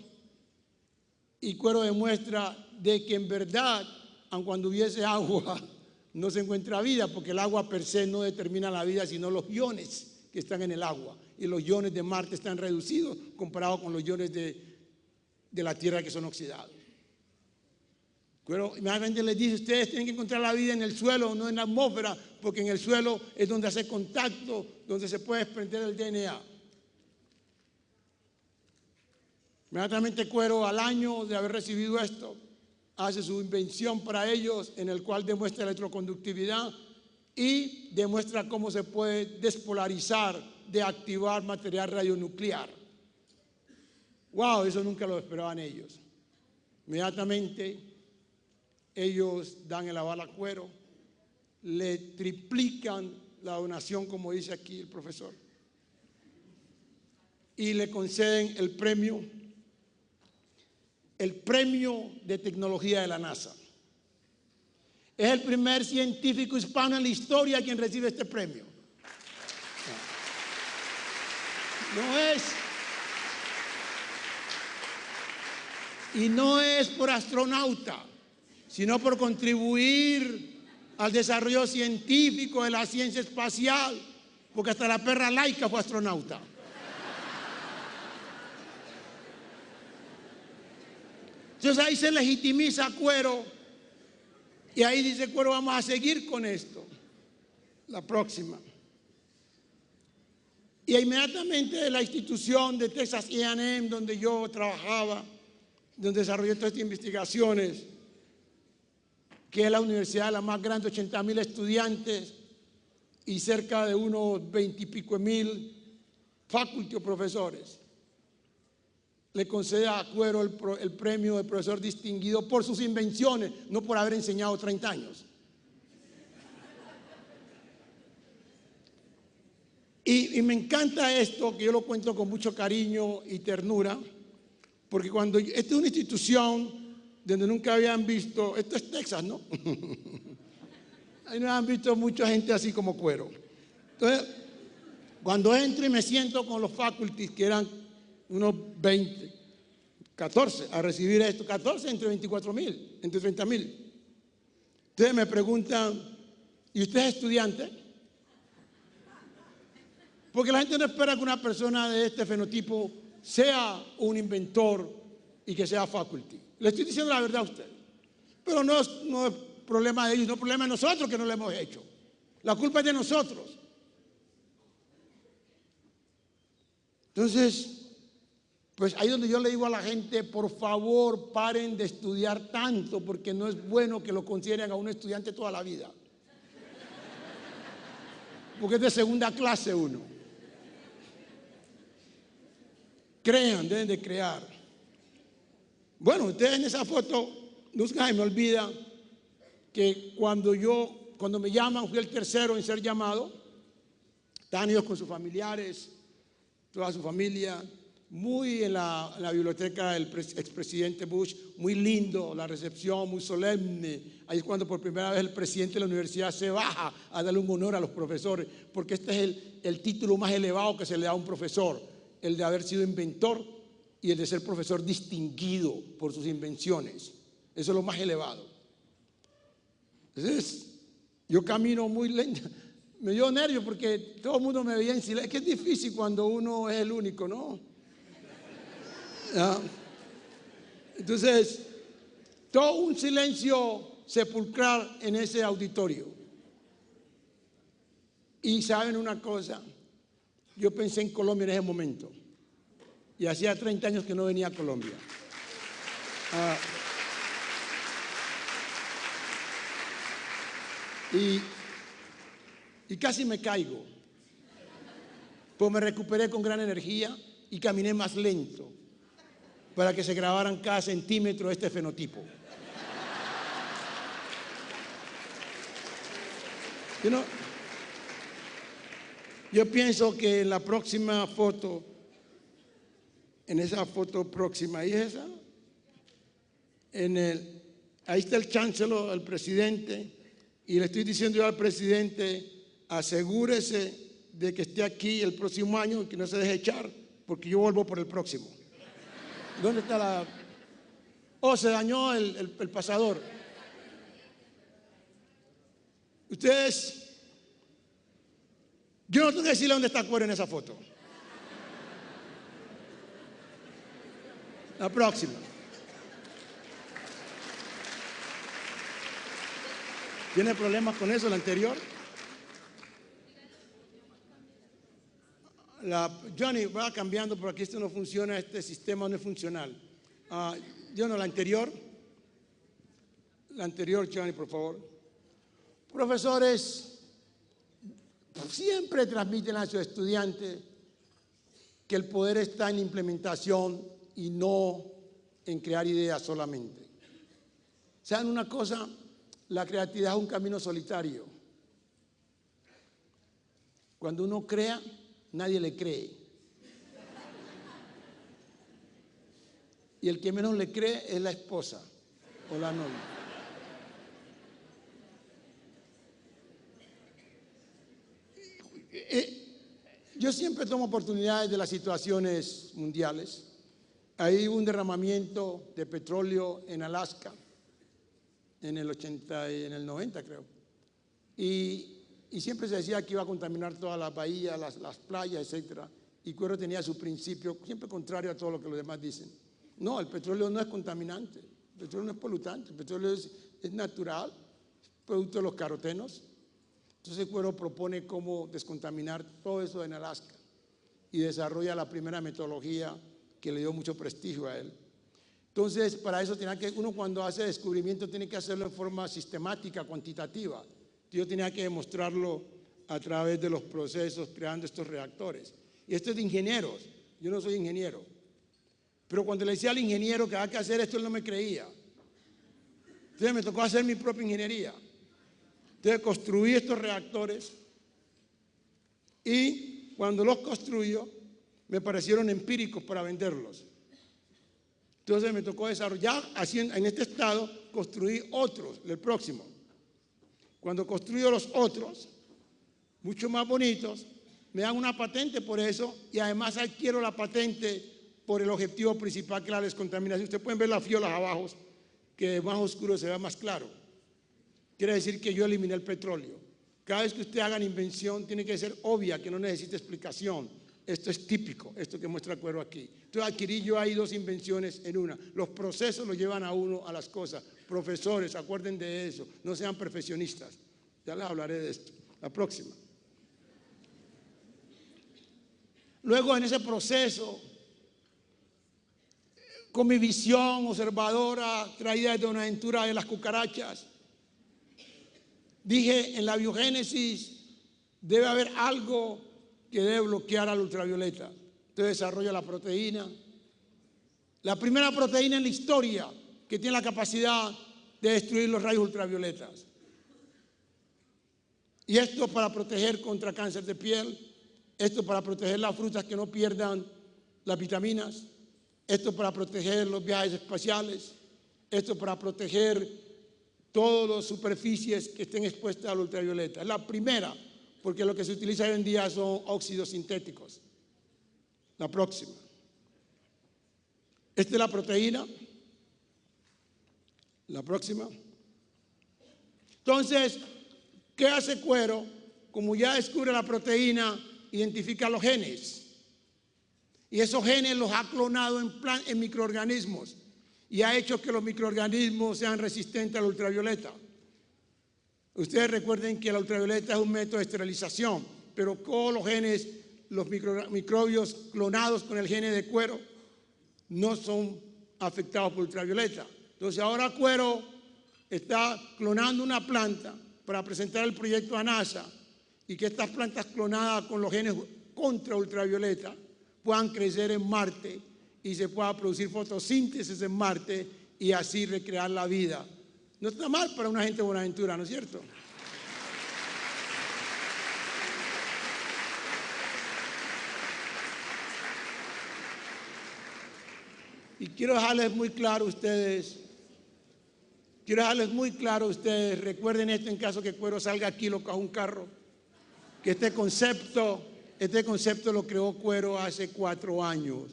Y Cuero demuestra de que en verdad, aun cuando hubiese agua, no se encuentra vida, porque el agua per se no determina la vida, sino los iones que están en el agua. Y los iones de Marte están reducidos comparados con los iones de la Tierra, que son oxidados. Cuero inmediatamente les dice, ustedes tienen que encontrar la vida en el suelo, no en la atmósfera, porque en el suelo es donde hace contacto, donde se puede desprender el DNA. Inmediatamente Cuero, al año de haber recibido esto, hace su invención para ellos, en el cual demuestra electroconductividad y demuestra cómo se puede despolarizar, de activar material radionuclear. ¡Wow! Eso nunca lo esperaban ellos. Inmediatamente ellos dan el aval a Cuero, le triplican la donación, como dice aquí el profesor, y le conceden el premio de tecnología de la NASA. Es el primer científico hispano en la historia quien recibe este premio. No es por astronauta, sino por contribuir al desarrollo científico de la ciencia espacial, porque hasta la perra Laika fue astronauta. Entonces ahí se legitimiza a Cuero y ahí dice Cuero, vamos a seguir con esto, la próxima. Y inmediatamente la institución de Texas A&M, donde yo trabajaba, donde desarrollé todas estas investigaciones, que es la universidad la más grande, 80,000 estudiantes y cerca de unos 20 y pico mil faculty o profesores, le concede a Cuero el premio de profesor distinguido por sus invenciones, no por haber enseñado 30 años. Y me encanta esto, que yo lo cuento con mucho cariño y ternura, porque cuando esta es una institución donde nunca habían visto, esto es Texas, ¿no? Ahí no han visto mucha gente así como cuero. Entonces, cuando entro y me siento con los faculties, que eran unos 20, 14 a recibir esto, 14 entre 24,000, entre 30,000. Entonces me preguntan, ¿y usted es estudiante? Porque la gente no espera que una persona de este fenotipo sea un inventor y que sea faculty. Le estoy diciendo la verdad a usted. Pero no es problema de ellos, no es problema de nosotros que no lo hemos hecho. La culpa es de nosotros. Entonces, pues ahí donde yo le digo a la gente, por favor, paren de estudiar tanto, porque no es bueno que lo consideren a un estudiante toda la vida. Porque es de segunda clase uno. Crean, deben de crear. Bueno, ustedes en esa foto, nunca se me olvida que cuando me llaman, fui el tercero en ser llamado. Estaban ellos con sus familiares, toda su familia, muy en la biblioteca del expresidente Bush, muy lindo, la recepción, muy solemne. Ahí es cuando por primera vez el presidente de la universidad se baja a darle un honor a los profesores, porque este es el título más elevado que se le da a un profesor, el de haber sido inventor y el de ser profesor distinguido por sus invenciones. Eso es lo más elevado. Entonces, yo camino muy lento. Me dio nervio porque todo el mundo me veía en silencio. Es que es difícil cuando uno es el único, ¿no? ¿Ya? Entonces, todo un silencio sepulcral en ese auditorio. Y saben una cosa, yo pensé en Colombia en ese momento. Y hacía 30 años que no venía a Colombia. Y casi me caigo. Pues me recuperé con gran energía y caminé más lento para que se grabaran cada centímetro de este fenotipo. Yo pienso que en la próxima foto, en esa foto próxima, ¿y esa? Ahí está el chancellor, el presidente, y le estoy diciendo yo al presidente, asegúrese de que esté aquí el próximo año y que no se deje echar, porque yo vuelvo por el próximo. ¿Dónde está la...? Oh, se dañó el pasador. Ustedes... Yo no tengo que decirle dónde está Cuero en esa foto. La próxima. ¿Tiene problemas con eso, la anterior? Johnny, va cambiando porque esto no funciona, este sistema no es funcional. La anterior. La anterior, Johnny, por favor. Profesores, siempre transmiten a sus estudiantes que el poder está en implementación y no en crear ideas solamente. ¿Saben una cosa? La creatividad es un camino solitario. Cuando uno crea, nadie le cree. Y el que menos le cree es la esposa o la novia. Yo siempre tomo oportunidades de las situaciones mundiales. Ahí hubo un derramamiento de petróleo en Alaska en el 80 y en el 90, creo. Y siempre se decía que iba a contaminar toda la bahía, las playas, etc. Y Cuero tenía su principio, siempre contrario a todo lo que los demás dicen. No, el petróleo no es contaminante, el petróleo no es polutante, el petróleo es natural, es producto de los carotenos. Entonces Cuero propone cómo descontaminar todo eso en Alaska y desarrolla la primera metodología que le dio mucho prestigio a él. Entonces, para eso uno cuando hace descubrimiento tiene que hacerlo en forma sistemática, cuantitativa. Yo tenía que demostrarlo a través de los procesos creando estos reactores. Y esto es de ingenieros, yo no soy ingeniero. Pero cuando le decía al ingeniero que había que hacer esto, él no me creía. Entonces me tocó hacer mi propia ingeniería. Entonces construí estos reactores y cuando los construyo, me parecieron empíricos para venderlos. Entonces me tocó desarrollar, así en este estado, construí otros, el próximo. Cuando construyo los otros, mucho más bonitos, me dan una patente por eso y además adquiero la patente por el objetivo principal, que es la descontaminación. Ustedes pueden ver las fiolas abajo, que más oscuro se vea más claro. Quiere decir que yo eliminé el petróleo. Cada vez que usted haga una invención, tiene que ser obvia, que no necesite explicación. Esto es típico, esto que muestra Cuero aquí. Entonces adquirí yo ahí dos invenciones en una. Los procesos lo llevan a uno a las cosas. Profesores, acuerden de eso, no sean perfeccionistas. Ya les hablaré de esto. La próxima. Luego en ese proceso, con mi visión observadora traída desde una aventura de las cucarachas, dije, en la biogénesis debe haber algo que debe bloquear al ultravioleta. Entonces desarrollo la proteína. La primera proteína en la historia que tiene la capacidad de destruir los rayos ultravioletas. Y esto para proteger contra cáncer de piel, esto para proteger las frutas que no pierdan las vitaminas, esto para proteger los viajes espaciales, esto para proteger todas las superficies que estén expuestas al ultravioleta. Es la primera, porque lo que se utiliza hoy en día son óxidos sintéticos. La próxima. Esta es la proteína. La próxima. Entonces, ¿qué hace Cuero? Como ya descubre la proteína, identifica los genes. Y esos genes los ha clonado en microorganismos y ha hecho que los microorganismos sean resistentes al ultravioleta. Ustedes recuerden que el ultravioleta es un método de esterilización, pero todos los genes, los microbios clonados con el gene de Cuero, no son afectados por ultravioleta. Entonces ahora Cuero está clonando una planta para presentar el proyecto a NASA y que estas plantas clonadas con los genes contra ultravioleta puedan crecer en Marte y se pueda producir fotosíntesis en Marte y así recrear la vida. No está mal para una gente de Buenaventura, ¿no es cierto? Y quiero dejarles muy claro a ustedes, recuerden esto en caso que Cuero salga aquí y lo coja un carro, que este concepto lo creó Cuero hace 4 años,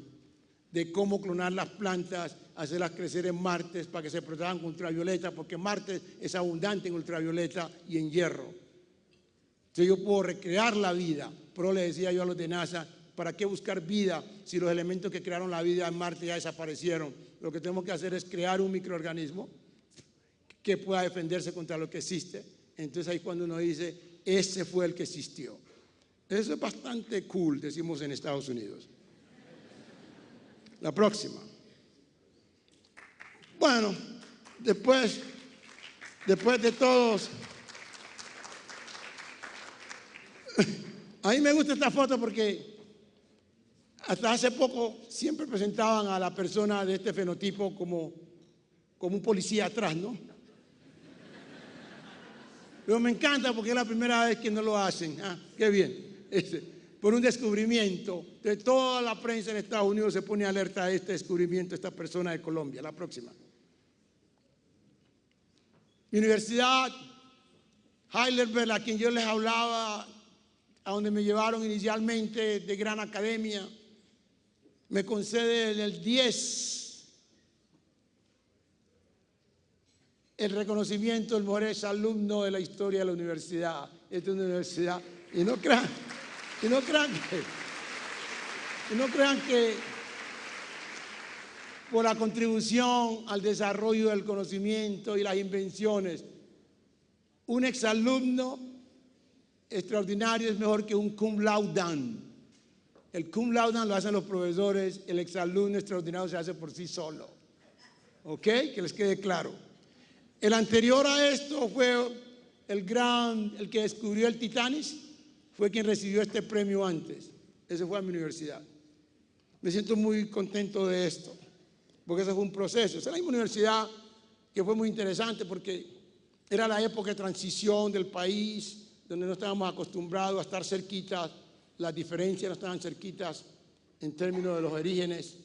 de cómo clonar las plantas, hacerlas crecer en Marte para que se protejan con ultravioleta, porque Marte es abundante en ultravioleta y en hierro. Entonces yo puedo recrear la vida, pero le decía yo a los de NASA, ¿para qué buscar vida si los elementos que crearon la vida en Marte ya desaparecieron? Lo que tenemos que hacer es crear un microorganismo que pueda defenderse contra lo que existe. Entonces ahí cuando uno dice, ese fue el que existió. Eso es bastante cool, decimos en Estados Unidos. La próxima. Bueno, después de todos, a mí me gusta esta foto porque hasta hace poco siempre presentaban a la persona de este fenotipo como un policía atrás, ¿no? Pero me encanta porque es la primera vez que no lo hacen. Ah, qué bien. Por un descubrimiento. De toda la prensa en Estados Unidos se pone alerta a este descubrimiento, esta persona de Colombia. La próxima. Mi universidad, Heidelberg, a quien yo les hablaba, a donde me llevaron inicialmente de gran academia, me concede en el 10 el reconocimiento del mejor exalumno de la historia de la universidad. Esta es una universidad. Y no crean que por la contribución al desarrollo del conocimiento y las invenciones, un exalumno extraordinario es mejor que un cum laude. El cum laude lo hacen los profesores, el exalumno extraordinario se hace por sí solo. ¿Ok? Que les quede claro. El anterior a esto fue el que descubrió el Titanic, fue quien recibió este premio antes. Ese fue a mi universidad. Me siento muy contento de esto, porque ese fue un proceso. Esa es la misma universidad que fue muy interesante porque era la época de transición del país, donde no estábamos acostumbrados a estar cerquita las diferencias no estaban cerquitas en términos de los orígenes.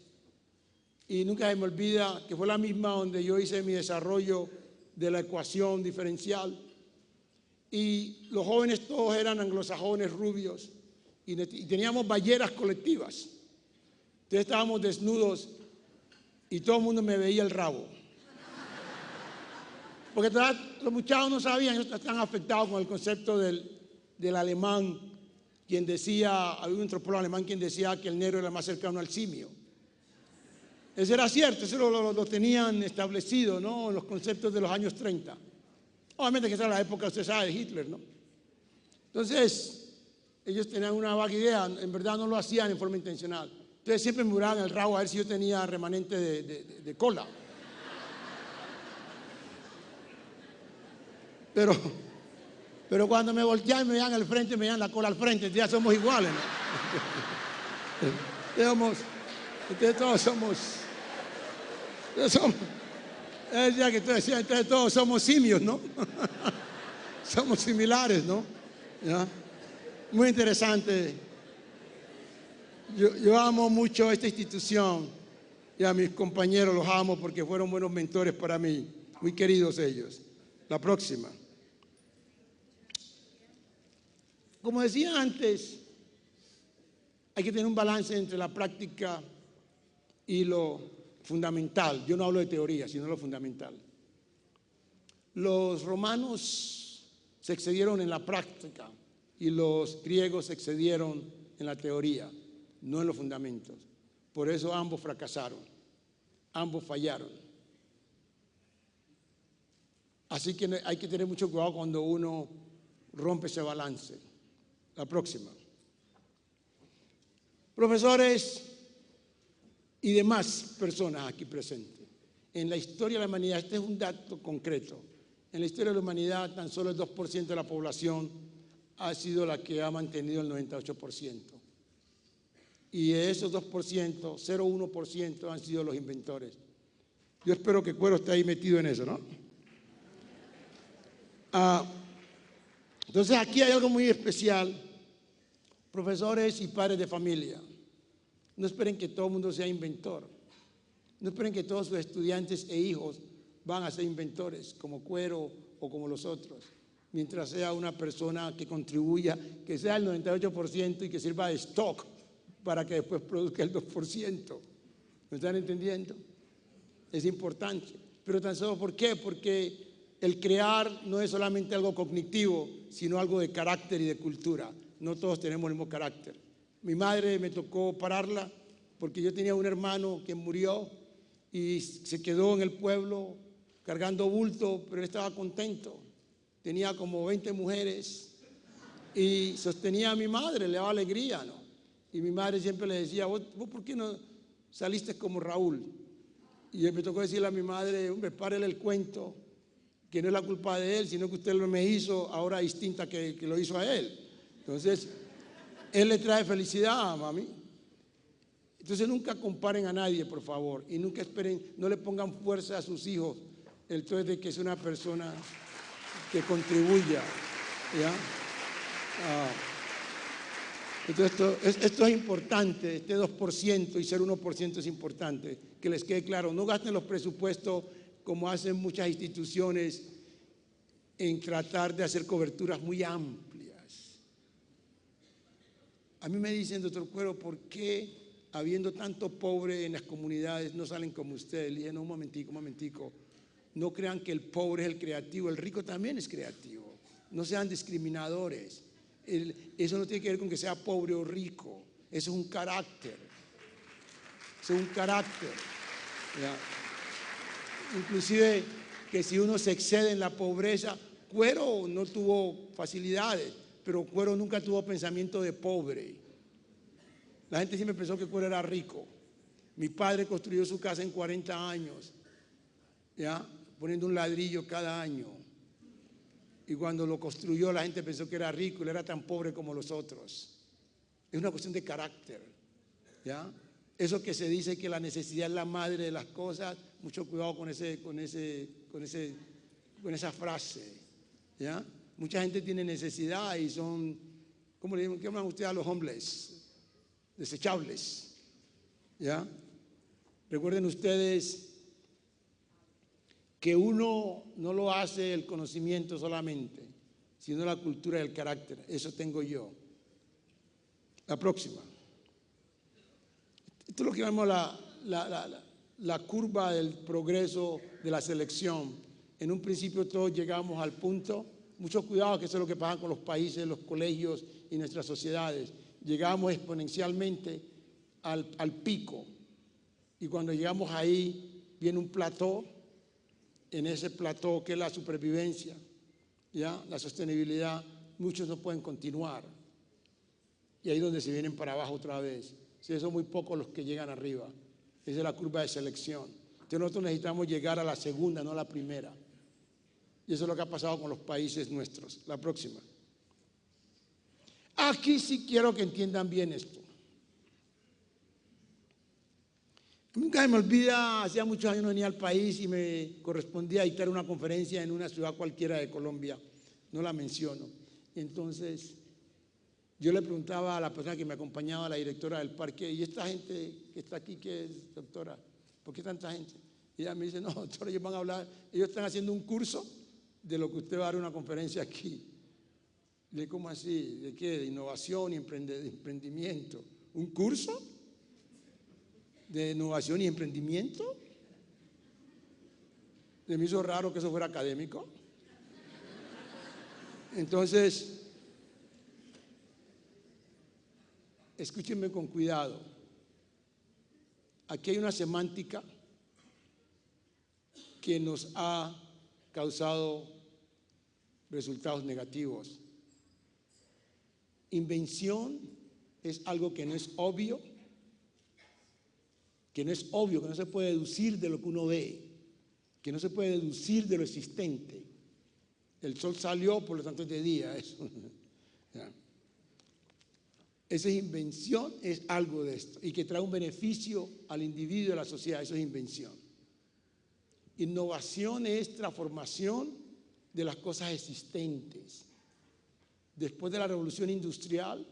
Y nunca se me olvida que fue la misma donde yo hice mi desarrollo de la ecuación diferencial. Y los jóvenes todos eran anglosajones rubios y teníamos balleras colectivas. Entonces estábamos desnudos y todo el mundo me veía el rabo. Porque los muchachos no sabían, ellos están afectados con el concepto del alemán, quien decía, había un antropólogo alemán quien decía que el negro era más cercano al simio. Eso era cierto, eso lo tenían establecido, ¿no?, en los conceptos de los años 30. Obviamente que esa era la época, usted sabe, de Hitler, ¿no? Entonces, ellos tenían una vaga idea, en verdad no lo hacían en forma intencional. Entonces siempre me miraban el rabo a ver si yo tenía remanente de cola. Pero cuando me volteaban y me veían al frente, me veían la cola al frente, ya somos iguales, ¿no? Entonces todos somos, ya que tú decías, entonces todos somos simios, ¿no? Somos similares, ¿no? ¿Ya? Muy interesante. Yo amo mucho a esta institución y a mis compañeros, los amo porque fueron buenos mentores para mí, muy queridos ellos. La próxima. Como decía antes, hay que tener un balance entre la práctica y lo fundamental. Yo no hablo de teoría, sino lo fundamental. Los romanos se excedieron en la práctica y los griegos se excedieron en la teoría, no en los fundamentos. Por eso ambos fracasaron, ambos fallaron. Así que hay que tener mucho cuidado cuando uno rompe ese balance. La próxima. Profesores y demás personas aquí presentes. En la historia de la humanidad, este es un dato concreto, en la historia de la humanidad tan solo el 2% de la población ha sido la que ha mantenido el 98%. Y de esos 2%, 0,1% han sido los inventores. Yo espero que Cuero esté ahí metido en eso, ¿no? Entonces aquí hay algo muy especial. Profesores y padres de familia, no esperen que todo el mundo sea inventor. No esperen que todos sus estudiantes e hijos van a ser inventores como Cuero o como los otros. Mientras sea una persona que contribuya, que sea el 98% y que sirva de stock para que después produzca el 2%. ¿Me están entendiendo? Es importante. Pero tan solo, ¿por qué? Porque el crear no es solamente algo cognitivo, sino algo de carácter y de cultura. No todos tenemos el mismo carácter. Mi madre me tocó pararla porque yo tenía un hermano que murió y se quedó en el pueblo cargando bulto, pero él estaba contento. Tenía como 20 mujeres y sostenía a mi madre, le daba alegría, ¿no? Y mi madre siempre le decía, ¿vos por qué no saliste como Raúl? Y me tocó decirle a mi madre, hombre, párele el cuento, que no es la culpa de él, sino que usted lo me hizo ahora distinta que lo hizo a él. Entonces, él le trae felicidad a mami. Entonces, nunca comparen a nadie, por favor, y nunca esperen, no le pongan fuerza a sus hijos el hecho de que es una persona que contribuya, ¿ya? Entonces, esto es importante, este 2% y ser 1% es importante, que les quede claro. No gasten los presupuestos como hacen muchas instituciones en tratar de hacer coberturas muy amplias. A mí me dicen, doctor Cuero, ¿por qué habiendo tanto pobre en las comunidades no salen como ustedes? Le dije, no, un momentico. No crean que el pobre es el creativo, el rico también es creativo. No sean discriminadores. Eso no tiene que ver con que sea pobre o rico. Eso es un carácter. Eso es un carácter. ¿Ya? Inclusive que si uno se excede en la pobreza, Cuero no tuvo facilidades, pero Cuero nunca tuvo pensamiento de pobre. La gente siempre pensó que Cuero era rico. Mi padre construyó su casa en 40 años, ¿ya? Poniendo un ladrillo cada año. Y cuando lo construyó, la gente pensó que era rico y él era tan pobre como los otros. Es una cuestión de carácter, ¿ya? Eso que se dice que la necesidad es la madre de las cosas, mucho cuidado con esa frase, ¿ya? Mucha gente tiene necesidad y son ¿cómo le llaman ustedes a los homeless? Desechables. ¿Ya? Recuerden ustedes que uno no lo hace el conocimiento solamente, sino la cultura y el carácter. Eso tengo yo. La próxima. Esto es lo que llamamos la curva del progreso de la selección. En un principio todos llegamos al punto, mucho cuidado que eso es lo que pasa con los países, los colegios y nuestras sociedades. Llegamos exponencialmente al pico y cuando llegamos ahí viene un plató, en ese plató que es la supervivencia, ¿ya? La sostenibilidad, muchos no pueden continuar y ahí es donde se vienen para abajo otra vez. Sí, son muy pocos los que llegan arriba. Esa es la curva de selección. Entonces nosotros necesitamos llegar a la segunda, no a la primera. Y eso es lo que ha pasado con los países nuestros. La próxima. Aquí sí quiero que entiendan bien esto. Nunca me olvida, hacía muchos años no venía al país y me correspondía dictar una conferencia en una ciudad cualquiera de Colombia. No la menciono. Entonces, yo le preguntaba a la persona que me acompañaba, a la directora del parque, ¿y esta gente que está aquí qué es, doctora? ¿Por qué tanta gente? Y ella me dice, no, doctora, ellos van a hablar, ellos están haciendo un curso de lo que usted va a dar una conferencia aquí. Le digo, ¿cómo así? ¿De qué? De innovación y emprendimiento. ¿Un curso de innovación y emprendimiento? Se me hizo raro que eso fuera académico. Entonces, escúchenme con cuidado. Aquí hay una semántica que nos ha causado resultados negativos. Invención es algo que no es obvio, que no se puede deducir de lo que uno ve, que no se puede deducir de lo existente. El sol salió, por lo tanto es de día. Eso. Esa invención es algo de esto y que trae un beneficio al individuo y a la sociedad. Eso es invención. Innovación es transformación de las cosas existentes. Después de la revolución industrial,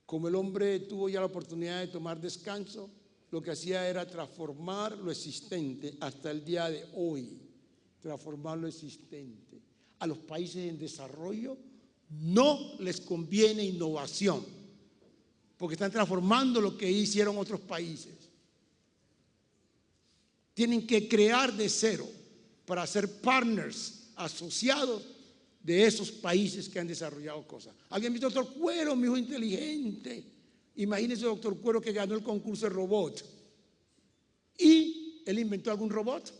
como el hombre tuvo ya la oportunidad de tomar descanso, lo que hacía era transformar lo existente hasta el día de hoy. Transformar lo existente. A los países en desarrollo no les conviene innovación, porque están transformando lo que hicieron otros países. Tienen que crear de cero para ser partners, asociados de esos países que han desarrollado cosas. ¿Alguien visto Doctor Cuero, mi hijo inteligente? Imagínense Doctor Cuero que ganó el concurso de robot. ¿Y él inventó algún robot?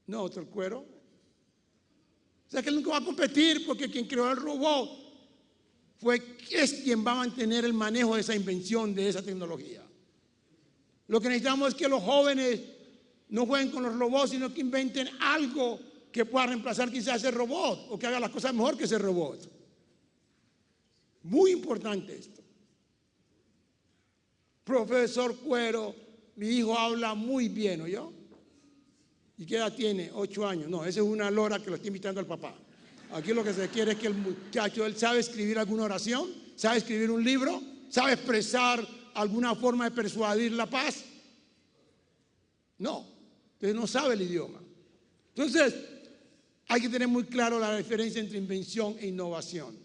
No, Doctor Cuero. O sea que él nunca va a competir porque quien creó el robot es quien va a mantener el manejo de esa invención, de esa tecnología. Lo que necesitamos es que los jóvenes no jueguen con los robots, sino que inventen algo que pueda reemplazar quizás ese robot o que haga las cosas mejor que ese robot. Muy importante esto. Profesor Cuero, mi hijo habla muy bien, ¿oyó? ¿Y qué edad tiene? 8 años. No, esa es una lora que lo está invitando al papá. Aquí lo que se quiere es que el muchacho, él sabe escribir alguna oración, sabe escribir un libro, sabe expresar alguna forma de persuadir la paz. No, entonces no sabe el idioma. Entonces, hay que tener muy claro la diferencia entre invención e innovación.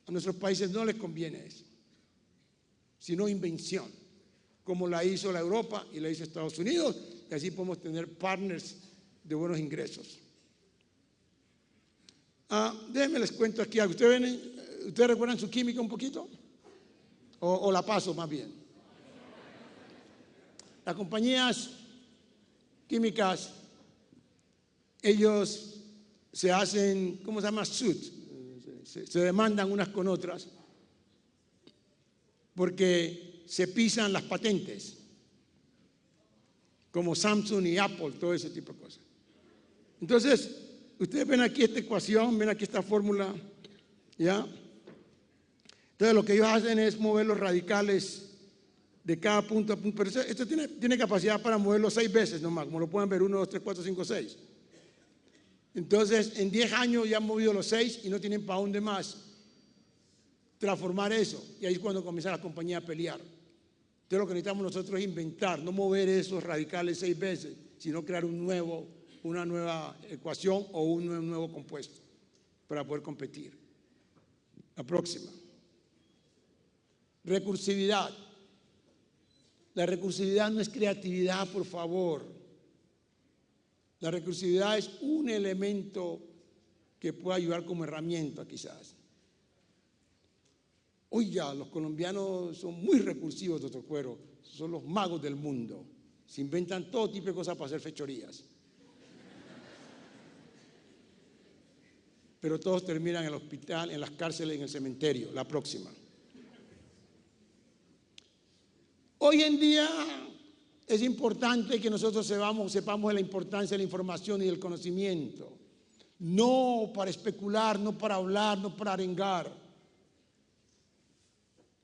A nuestros países no les conviene eso, sino invención, como la hizo la Europa y la hizo Estados Unidos, y así podemos tener partners de buenos ingresos. Déjenme les cuento aquí algo. ¿Ustedes recuerdan su química un poquito? ¿O la paso más bien? Las compañías químicas, ellos se hacen, ¿cómo se llama? Suit. Se demandan unas con otras porque se pisan las patentes, como Samsung y Apple, todo ese tipo de cosas. Entonces, ustedes ven aquí esta ecuación, ven aquí esta fórmula, ¿ya? Entonces, lo que ellos hacen es mover los radicales de cada punto a punto, pero esto tiene capacidad para moverlo 6 veces nomás, como lo pueden ver, 1, 2, 3, 4, 5, 6. Entonces, en 10 años ya han movido los 6 y no tienen para dónde más transformar eso. Y ahí es cuando comienza la compañía a pelear. Entonces, lo que necesitamos nosotros es inventar, no mover esos radicales 6 veces, sino crear una nueva ecuación o un nuevo compuesto para poder competir. La próxima. Recursividad. La recursividad no es creatividad, por favor. La recursividad es un elemento que puede ayudar como herramienta, quizás. Hoy ya los colombianos son muy recursivos, doctor Cuero. Son los magos del mundo. Se inventan todo tipo de cosas para hacer fechorías. Pero todos terminan en el hospital, en las cárceles, en el cementerio. La próxima. Hoy en día es importante que nosotros sepamos de la importancia de la información y del conocimiento. No para especular, no para hablar, no para arengar,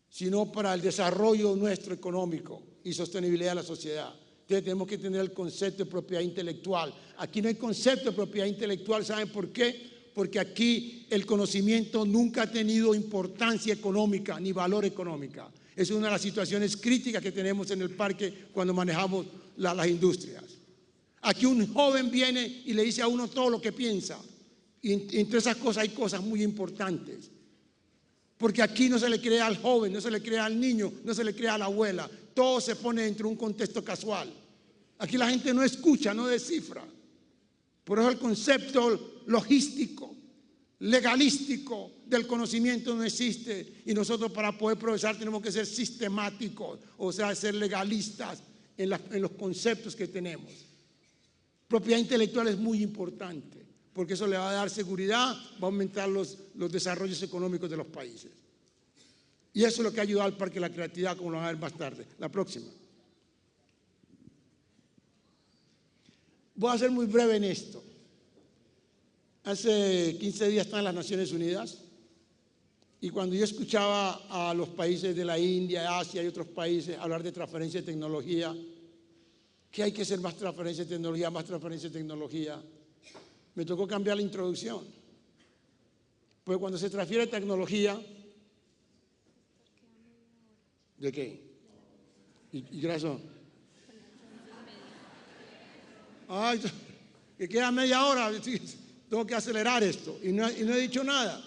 sino para el desarrollo nuestro económico y sostenibilidad de la sociedad. Entonces tenemos que tener el concepto de propiedad intelectual. Aquí no hay concepto de propiedad intelectual, ¿saben por qué? Porque aquí el conocimiento nunca ha tenido importancia económica ni valor económica. Es una de las situaciones críticas que tenemos en el parque cuando manejamos las industrias. Aquí un joven viene y le dice a uno todo lo que piensa. Y entre esas cosas hay cosas muy importantes. Porque aquí no se le crea al joven, no se le crea al niño, no se le crea a la abuela. Todo se pone dentro de un contexto casual. Aquí la gente no escucha, no descifra. Por eso el concepto logístico, legalístico del conocimiento no existe, y nosotros para poder progresar tenemos que ser sistemáticos, o sea, ser legalistas en los conceptos que tenemos. Propiedad intelectual es muy importante, porque eso le va a dar seguridad, va a aumentar los desarrollos económicos de los países. Y eso es lo que ha ayudado al Parque de la Creatividad, como lo van a ver más tarde. La próxima. Voy a ser muy breve en esto. Hace 15 días estaba en las Naciones Unidas, y cuando yo escuchaba a los países de la India, Asia y otros países hablar de transferencia de tecnología, que hay que hacer más transferencia de tecnología, más transferencia de tecnología, me tocó cambiar la introducción. Porque cuando se transfiere tecnología, ¿de qué? ¿Y qué razón? Ay, que queda media hora, tengo que acelerar esto, y no he dicho nada.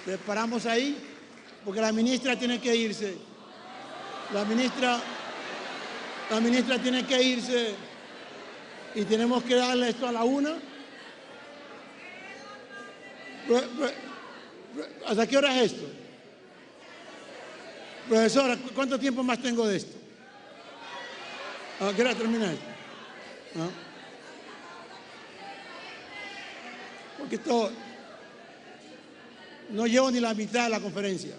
¿Le paramos ahí? Porque la ministra tiene que irse. La ministra tiene que irse y tenemos que darle esto a la 1. ¿Hasta qué hora es esto? Profesora, ¿cuánto tiempo más tengo de esto? ¿A qué hora termina esto? ¿Ah? Porque esto no llevo ni la mitad de la conferencia.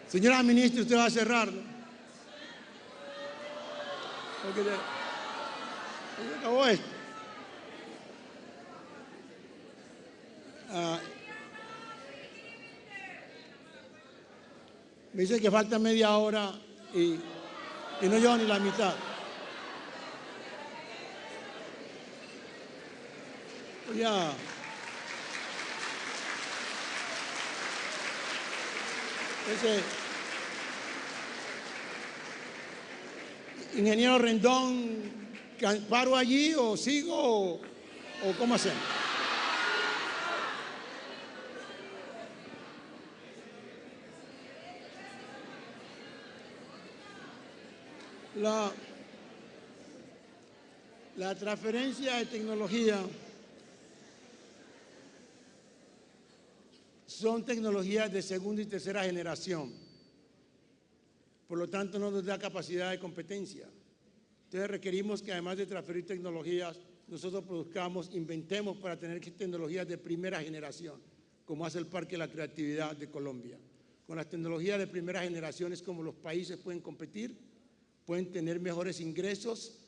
Señora ministra, usted va a cerrar, ¿no? Porque se acabó esto. Me dice que falta media hora y no llevo ni la mitad. Ya. Ingeniero Rendón, ¿paro allí o sigo o cómo hacemos? La transferencia de tecnología son tecnologías de segunda y tercera generación. Por lo tanto, no nos da capacidad de competencia. Entonces requerimos que además de transferir tecnologías, nosotros produzcamos, inventemos para tener tecnologías de primera generación, como hace el Parque de la Creatividad de Colombia. Con las tecnologías de primera generación es como los países pueden competir, pueden tener mejores ingresos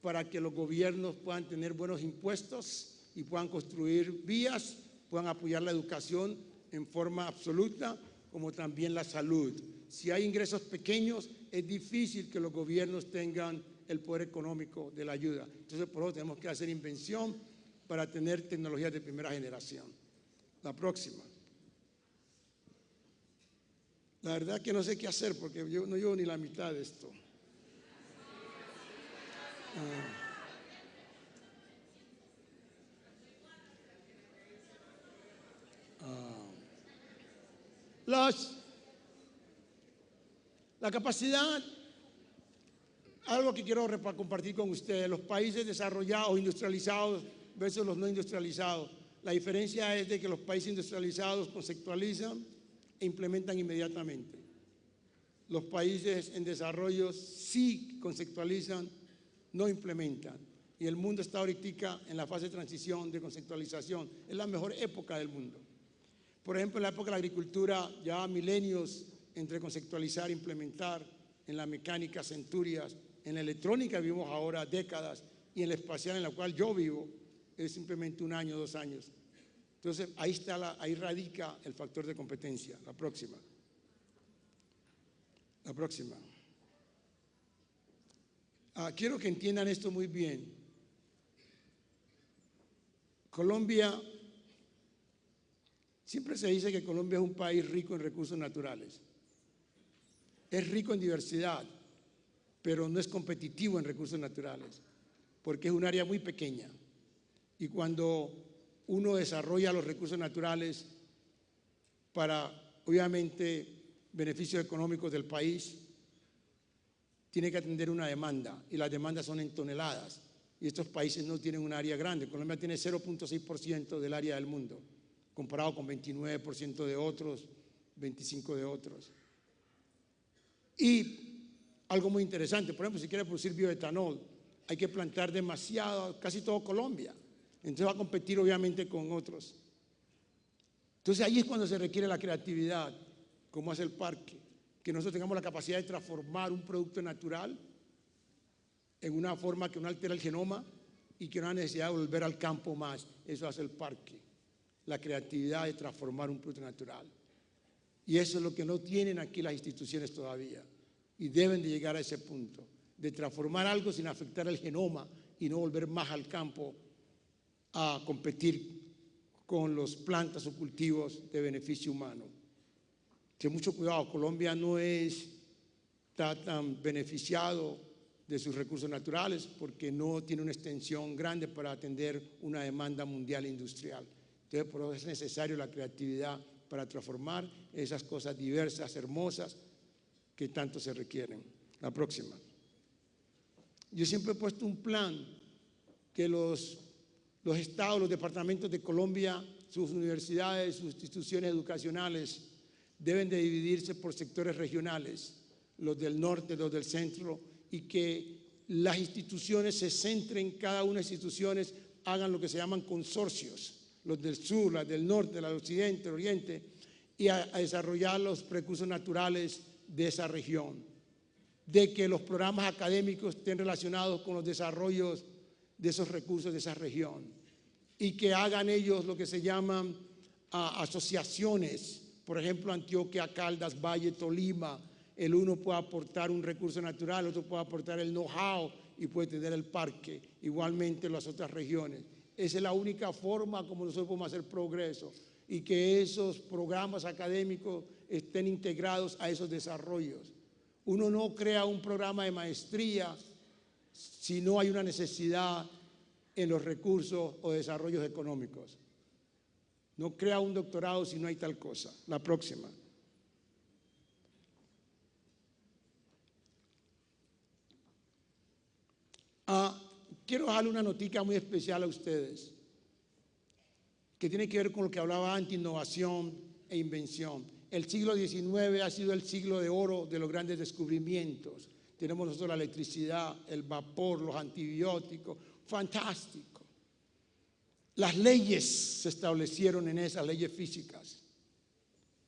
para que los gobiernos puedan tener buenos impuestos y puedan construir vías, puedan apoyar la educación en forma absoluta, como también la salud. Si hay ingresos pequeños, es difícil que los gobiernos tengan el poder económico de la ayuda. Entonces, por eso tenemos que hacer invención para tener tecnologías de primera generación. La próxima. La verdad que no sé qué hacer porque yo no llevo ni la mitad de esto. La capacidad, algo que quiero compartir con ustedes, los países desarrollados o industrializados versus los no industrializados. La diferencia es de que los países industrializados conceptualizan e implementan inmediatamente. Los países en desarrollo sí conceptualizan, no implementan. Y el mundo está ahorita en la fase de transición, de conceptualización. Es la mejor época del mundo. Por ejemplo, en la época de la agricultura, ya milenios entre conceptualizar e implementar, en la mecánica, centurias, en la electrónica vivimos ahora décadas, y en la espacial, en la cual yo vivo, es simplemente 1 año, 2 años. Entonces, ahí radica el factor de competencia. La próxima. La próxima. Quiero que entiendan esto muy bien. Colombia, siempre se dice que Colombia es un país rico en recursos naturales. Es rico en diversidad, pero no es competitivo en recursos naturales, porque es un área muy pequeña. Y cuando uno desarrolla los recursos naturales para, obviamente, beneficios económicos del país, tiene que atender una demanda, y las demandas son en toneladas, y estos países no tienen un área grande. Colombia tiene 0.6% del área del mundo, comparado con 29% de otros, 25% de otros. Y algo muy interesante, por ejemplo, si quiere producir bioetanol, hay que plantar demasiado, casi todo Colombia, entonces va a competir obviamente con otros. Entonces ahí es cuando se requiere la creatividad, como hace el parque, que nosotros tengamos la capacidad de transformar un producto natural en una forma que no altera el genoma y que no hay necesidad de volver al campo más. Eso hace el parque, la creatividad de transformar un producto natural. Y eso es lo que no tienen aquí las instituciones todavía, y deben de llegar a ese punto, de transformar algo sin afectar el genoma y no volver más al campo a competir con las plantas o cultivos de beneficio humano. Ten mucho cuidado, Colombia no está tan beneficiado de sus recursos naturales porque no tiene una extensión grande para atender una demanda mundial industrial. Entonces, por eso es necesario la creatividad para transformar esas cosas diversas, hermosas, que tanto se requieren. La próxima. Yo siempre he puesto un plan que los estados, los departamentos de Colombia, sus universidades, sus instituciones educacionales deben de dividirse por sectores regionales, los del norte, los del centro, y que las instituciones se centren, cada una de las instituciones hagan lo que se llaman consorcios, los del sur, las del norte, las del occidente, el oriente, y a desarrollar los recursos naturales de esa región, de que los programas académicos estén relacionados con los desarrollos de esos recursos de esa región, y que hagan ellos lo que se llaman asociaciones, por ejemplo, Antioquia, Caldas, Valle, Tolima. El uno puede aportar un recurso natural, el otro puede aportar el know-how y puede tener el parque, igualmente las otras regiones. Esa es la única forma como nosotros podemos hacer progreso, y que esos programas académicos estén integrados a esos desarrollos. Uno no crea un programa de maestría si no hay una necesidad en los recursos o desarrollos económicos. No crea un doctorado si no hay tal cosa. La próxima. Quiero darle una notica muy especial a ustedes, que tiene que ver con lo que hablaba antes, innovación e invención. El siglo XIX ha sido el siglo de oro de los grandes descubrimientos. Tenemos nosotros la electricidad, el vapor, los antibióticos, fantástico. Las leyes se establecieron en esas leyes físicas.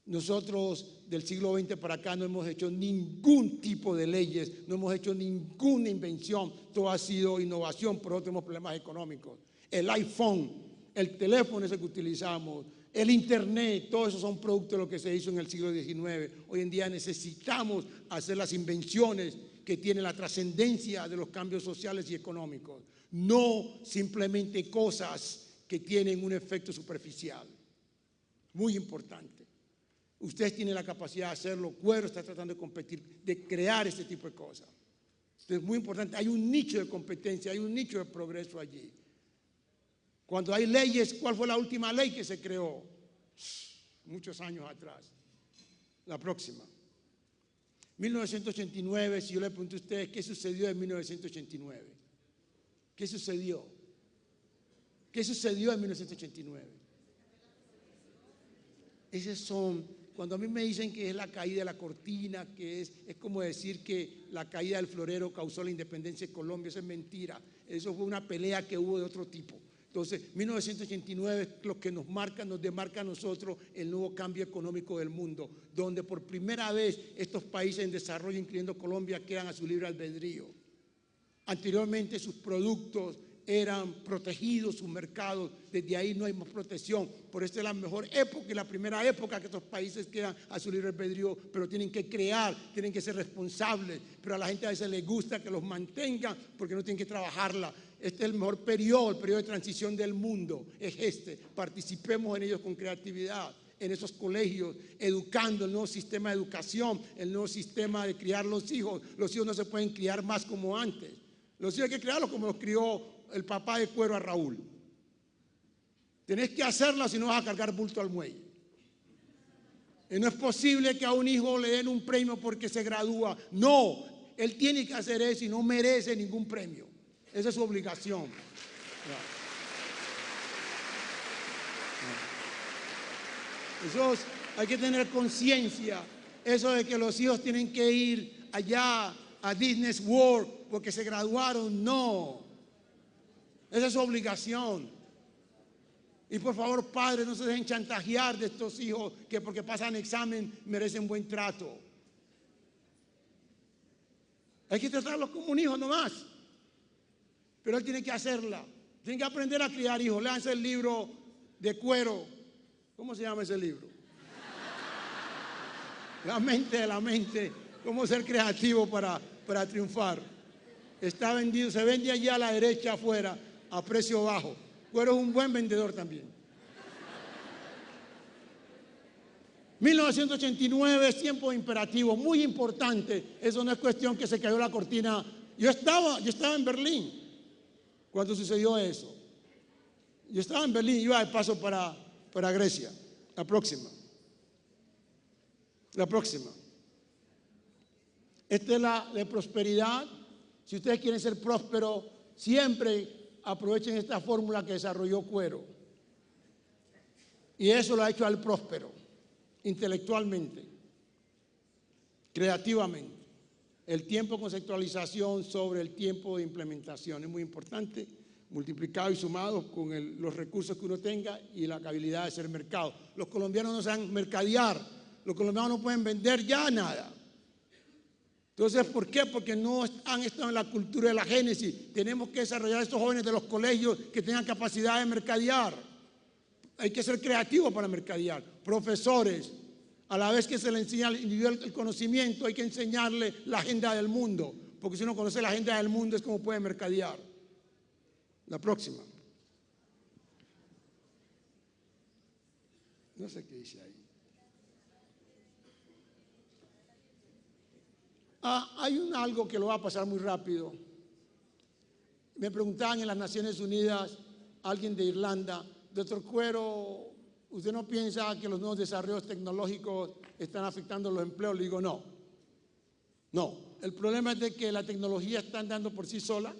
Nosotros del siglo XX para acá no hemos hecho ningún tipo de leyes, no hemos hecho ninguna invención, todo ha sido innovación, pero no tenemos problemas económicos. El iPhone, el teléfono ese que utilizamos, el Internet, todo eso son productos de lo que se hizo en el siglo XIX. Hoy en día necesitamos hacer las invenciones que tienen la trascendencia de los cambios sociales y económicos, no simplemente cosas que tienen un efecto superficial. Muy importante. Ustedes tienen la capacidad de hacerlo. Cuero está tratando de competir, de crear este tipo de cosas. Entonces, es muy importante. Hay un nicho de competencia, hay un nicho de progreso allí. Cuando hay leyes, ¿cuál fue la última ley que se creó? Muchos años atrás. La próxima. 1989, si yo le pregunto a ustedes, ¿qué sucedió en 1989? ¿Qué sucedió? ¿Qué sucedió en 1989? Esos son, cuando a mí me dicen que es la caída de la cortina, que es como decir que la caída del florero causó la independencia de Colombia, eso es mentira. Eso fue una pelea que hubo de otro tipo. Entonces, 1989 es lo que nos marca, nos demarca a nosotros el nuevo cambio económico del mundo, donde por primera vez estos países en desarrollo, incluyendo Colombia, quedan a su libre albedrío. Anteriormente sus productos eran protegidos, sus mercados, desde ahí no hay más protección. Por eso es la mejor época y la primera época que estos países quedan a su libre albedrío, pero tienen que crear, tienen que ser responsables, pero a la gente a veces les gusta que los mantengan porque no tienen que trabajarla. Este es el mejor periodo, el periodo de transición del mundo, es este. Participemos en ellos con creatividad, en esos colegios, educando el nuevo sistema de educación, el nuevo sistema de criar los hijos. Los hijos no se pueden criar más como antes. Los hijos hay que criarlos como los crió el papá de Cuero a Raúl. Tenés que hacerlo, si no vas a cargar bulto al muelle. Y no es posible que a un hijo le den un premio porque se gradúa. No, él tiene que hacer eso y no merece ningún premio. Esa es su obligación. Eso hay que tener conciencia. Eso de que los hijos tienen que ir allá a Disney World porque se graduaron, no. Esa es su obligación. Y por favor, padres, no se dejen chantajear de estos hijos que porque pasan examen merecen buen trato. Hay que tratarlos como un hijo nomás. Pero él tiene que hacerla. Tiene que aprender a criar hijos. Léanse el libro de Cuero. ¿Cómo se llama ese libro? La mente. Cómo ser creativo para triunfar. Está vendido, se vende allá a la derecha afuera a precio bajo. Cuero es un buen vendedor también. 1989 es tiempo imperativo, muy importante. Eso no es cuestión que se cayó la cortina. Yo estaba en Berlín cuando sucedió eso. Yo estaba en Berlín, iba de paso para Grecia. La próxima. Esta es la de prosperidad. Si ustedes quieren ser prósperos, siempre aprovechen esta fórmula que desarrolló Cuero. Y eso lo ha hecho al próspero, intelectualmente, creativamente. El tiempo de conceptualización sobre el tiempo de implementación es muy importante, multiplicado y sumado con los recursos que uno tenga y la habilidad de ser mercado. Los colombianos no saben mercadear, los colombianos no pueden vender ya nada. Entonces, ¿por qué? Porque no han estado en la cultura de la génesis. Tenemos que desarrollar a estos jóvenes de los colegios que tengan capacidad de mercadear. Hay que ser creativos para mercadear. Profesores, a la vez que se le enseña al individuo el conocimiento, hay que enseñarle la agenda del mundo. Porque si uno conoce la agenda del mundo es como puede mercadear. La próxima. No sé qué dice ahí. Hay algo que lo va a pasar muy rápido. Me preguntaban en las Naciones Unidas, alguien de Irlanda, doctor Cuero, ¿usted no piensa que los nuevos desarrollos tecnológicos están afectando los empleos? Le digo, no. No. El problema es de que la tecnología está andando por sí sola,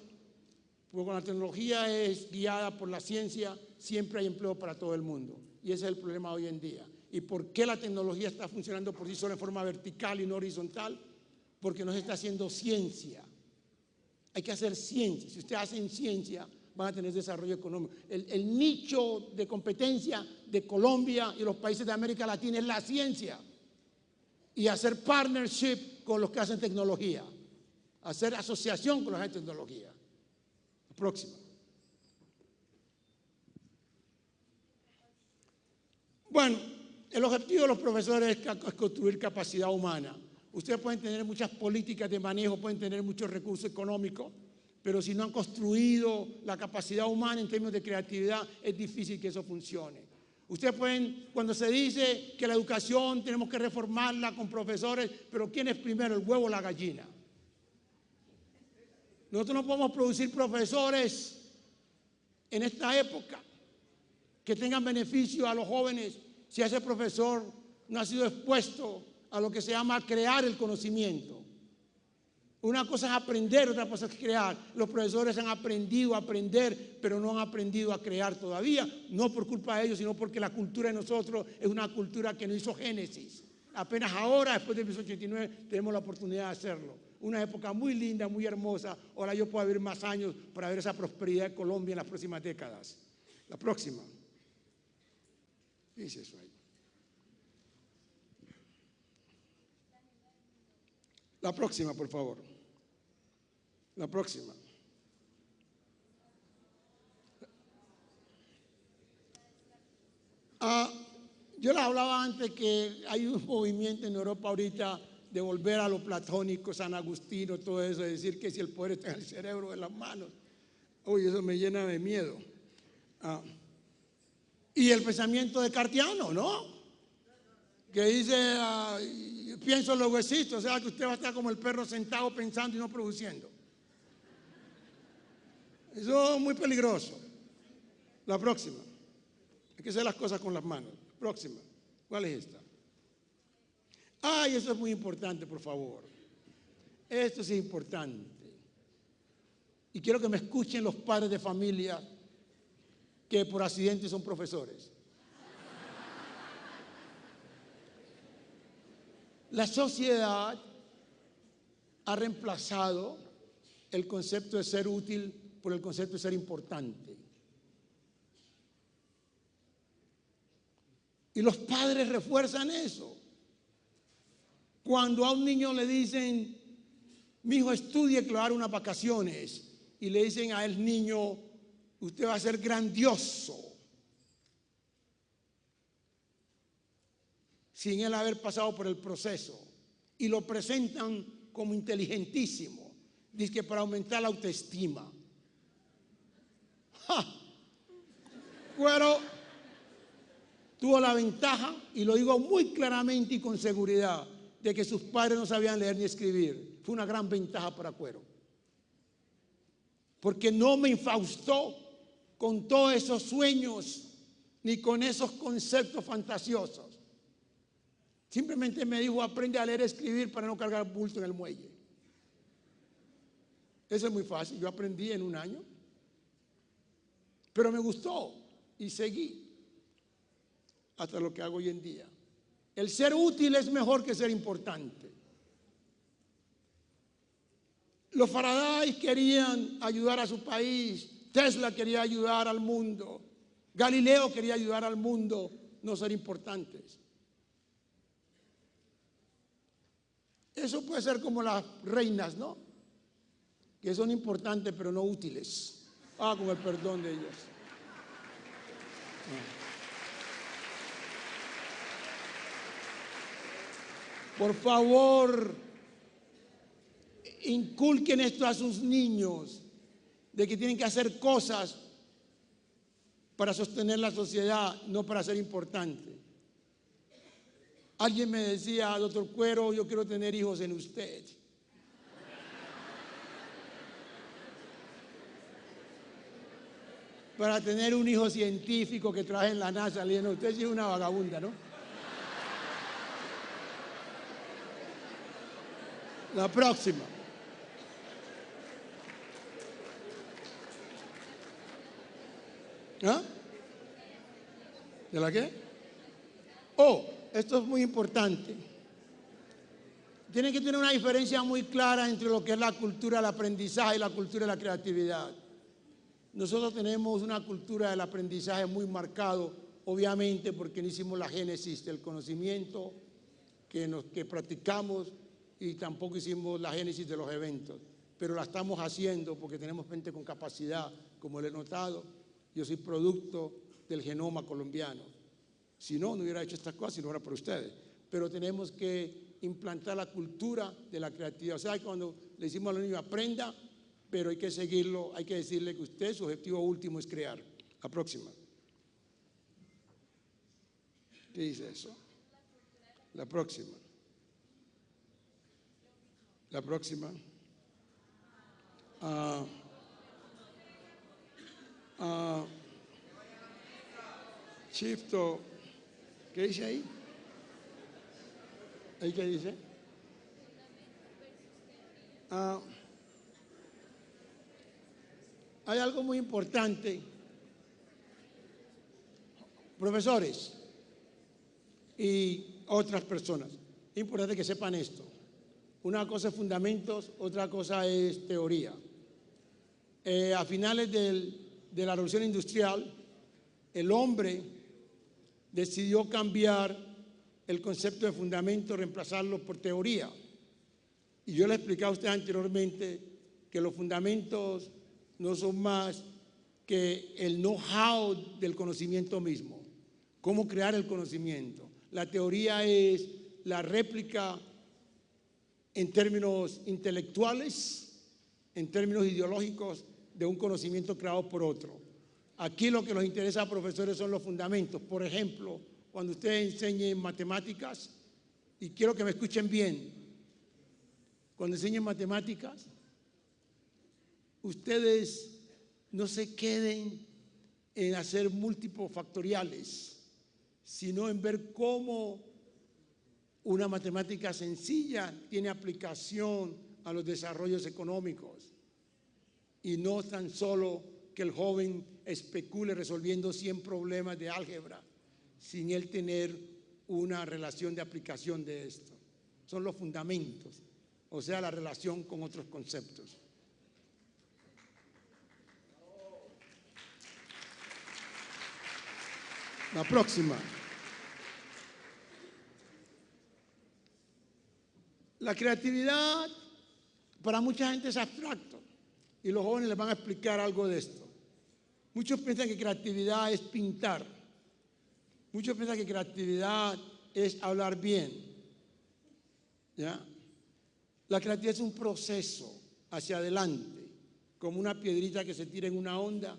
porque cuando la tecnología es guiada por la ciencia, siempre hay empleo para todo el mundo. Y ese es el problema hoy en día. ¿Y por qué la tecnología está funcionando por sí sola en forma vertical y no horizontal? Porque no se está haciendo ciencia. Hay que hacer ciencia. Si ustedes hacen ciencia, van a tener desarrollo económico. El nicho de competencia de Colombia y los países de América Latina es la ciencia. Y hacer partnership con los que hacen tecnología. Hacer asociación con los que hacen tecnología. Próxima. Bueno, el objetivo de los profesores es construir capacidad humana. Ustedes pueden tener muchas políticas de manejo, pueden tener muchos recursos económicos, pero si no han construido la capacidad humana en términos de creatividad, es difícil que eso funcione. Ustedes pueden, cuando se dice que la educación tenemos que reformarla con profesores, pero ¿quién es primero, el huevo o la gallina? Nosotros no podemos producir profesores en esta época que tengan beneficio a los jóvenes si ese profesor no ha sido expuesto a lo que se llama crear el conocimiento. Una cosa es aprender, otra cosa es crear. Los profesores han aprendido a aprender, pero no han aprendido a crear todavía, no por culpa de ellos, sino porque la cultura de nosotros es una cultura que no hizo génesis. Apenas ahora, después de 1989, tenemos la oportunidad de hacerlo. Una época muy linda, muy hermosa. Ahora yo puedo vivir más años para ver esa prosperidad de Colombia en las próximas décadas. La próxima. Dice eso ahí. La próxima, por favor. La próxima. Yo les hablaba antes que hay un movimiento en Europa ahorita de volver a lo platónico, San Agustino, todo eso, de decir que si el poder está en el cerebro, en las manos. Uy, eso me llena de miedo. Y el pensamiento descartiano, ¿no? Que dice, pienso luego existo, o sea que usted va a estar como el perro sentado pensando y no produciendo. Eso es muy peligroso. La próxima. Hay que hacer las cosas con las manos. Próxima. ¿Cuál es esta? Ay, eso es muy importante, por favor. Esto es importante. Y quiero que me escuchen los padres de familia que por accidente son profesores. La sociedad ha reemplazado el concepto de ser útil por el concepto de ser importante. Y los padres refuerzan eso. Cuando a un niño le dicen, mi hijo estudie que le va a dar unas vacaciones, y le dicen a el niño, usted va a ser grandioso, sin él haber pasado por el proceso, y lo presentan como inteligentísimo, dice que para aumentar la autoestima. ¡Ja! Pero tuvo la ventaja, y lo digo muy claramente y con seguridad, de que sus padres no sabían leer ni escribir. Fue una gran ventaja para Cuero, porque no me infaustó con todos esos sueños ni con esos conceptos fantasiosos. Simplemente me dijo, aprende a leer y escribir para no cargar bulto en el muelle. Eso es muy fácil, yo aprendí en un año, pero me gustó y seguí hasta lo que hago hoy en día. El ser útil es mejor que ser importante. Los Faraday querían ayudar a su país, Tesla quería ayudar al mundo, Galileo quería ayudar al mundo, no ser importantes. Eso puede ser como las reinas, ¿no? Que son importantes pero no útiles. Con el perdón de ellos. Por favor, inculquen esto a sus niños, de que tienen que hacer cosas para sostener la sociedad, no para ser importantes. Alguien me decía, doctor Cuero, yo quiero tener hijos en usted. Para tener un hijo científico que trabaje en la NASA, le dije, usted sí es una vagabunda, ¿no? La próxima. ¿De la qué? Esto es muy importante. Tienen que tener una diferencia muy clara entre lo que es la cultura del aprendizaje y la cultura de la creatividad. Nosotros tenemos una cultura del aprendizaje muy marcado, obviamente porque no hicimos la génesis del conocimiento que practicamos, y tampoco hicimos la génesis de los eventos, pero la estamos haciendo porque tenemos gente con capacidad, como le he notado. Yo soy producto del genoma colombiano. Si no, no hubiera hecho estas cosas si no fuera por ustedes. Pero tenemos que implantar la cultura de la creatividad. O sea, cuando le decimos a los niños, aprenda, pero hay que seguirlo, hay que decirle que usted, su objetivo último es crear. La próxima. ¿Qué dice eso? La próxima. La próxima. Shifto. ¿Qué dice ahí? ¿Ahí qué dice? Hay algo muy importante. Profesores y otras personas. Es importante que sepan esto. Una cosa es fundamentos, otra cosa es teoría. A finales de la Revolución Industrial, el hombre decidió cambiar el concepto de fundamento, reemplazarlo por teoría. Y yo le he explicado a usted anteriormente que los fundamentos no son más que el know-how del conocimiento mismo, cómo crear el conocimiento. La teoría es la réplica en términos intelectuales, en términos ideológicos, de un conocimiento creado por otro. Aquí lo que nos interesa a profesores son los fundamentos. Por ejemplo, cuando usted enseñe matemáticas, y quiero que me escuchen bien, cuando enseñen matemáticas, ustedes no se queden en hacer múltiplos factoriales, sino en ver cómo una matemática sencilla tiene aplicación a los desarrollos económicos y no tan solo que el joven especule resolviendo 100 problemas de álgebra sin él tener una relación de aplicación de esto. Son los fundamentos, o sea, la relación con otros conceptos. La próxima. La creatividad para mucha gente es abstracto y los jóvenes les van a explicar algo de esto. Muchos piensan que creatividad es pintar. Muchos piensan que creatividad es hablar bien. ¿Ya? La creatividad es un proceso hacia adelante, como una piedrita que se tira en una onda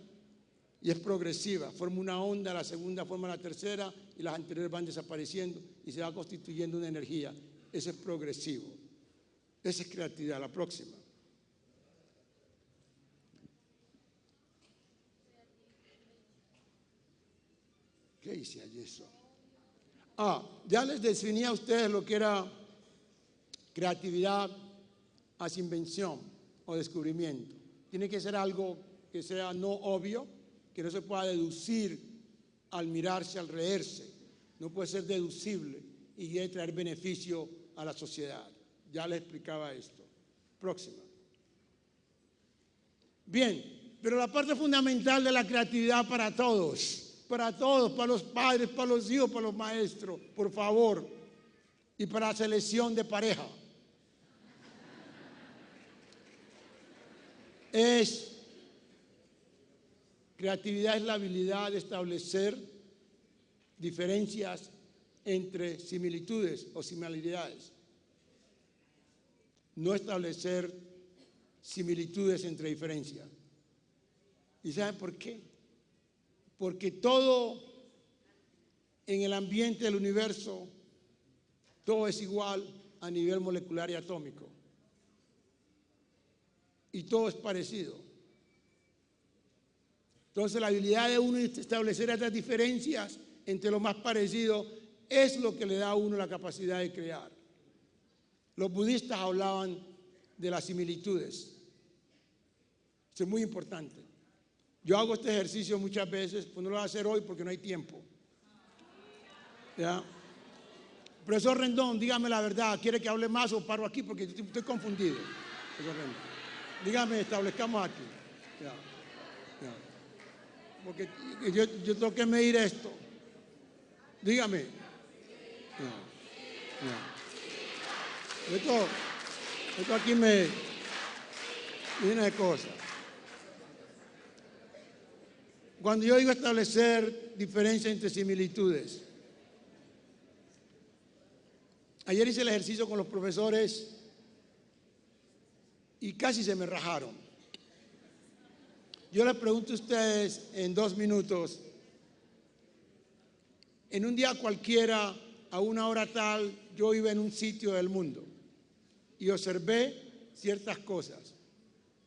y es progresiva. Forma una onda, la segunda forma la tercera y las anteriores van desapareciendo y se va constituyendo una energía. Eso es progresivo. Esa es creatividad. La próxima. ¿Qué hice allí eso? Ya les definí a ustedes lo que era creatividad hacia invención o descubrimiento. Tiene que ser algo que sea no obvio, que no se pueda deducir al mirarse, al leerse. No puede ser deducible y debe traer beneficio a la sociedad. Ya les explicaba esto. Próxima. Bien, pero la parte fundamental de la creatividad para todos, para los padres, para los hijos, para los maestros, por favor, y para la selección de pareja, creatividad es la habilidad de establecer diferencias entre similitudes o similaridades. No establecer similitudes entre diferencias. ¿Y saben por qué? Porque todo en el ambiente del universo, todo es igual a nivel molecular y atómico. Y todo es parecido. Entonces la habilidad de uno de establecer estas diferencias entre lo más parecido es lo que le da a uno la capacidad de crear. Los budistas hablaban de las similitudes. Eso es muy importante. Yo hago este ejercicio muchas veces, pues no lo voy a hacer hoy porque no hay tiempo. ¿Ya? Profesor Rendón, dígame la verdad, ¿quiere que hable más o paro aquí? Porque estoy confundido. Dígame, establezcamos aquí. ¿Ya? ¿Ya? Porque yo tengo que medir esto. Dígame. ¿Ya? ¿Ya? Esto aquí me viene de cosas. Cuando yo digo establecer diferencias entre similitudes, Ayer hice el ejercicio con los profesores y casi se me rajaron. Yo les pregunto a ustedes en 2 minutos, en un día cualquiera, a una hora tal, yo iba en un sitio del mundo y observé ciertas cosas.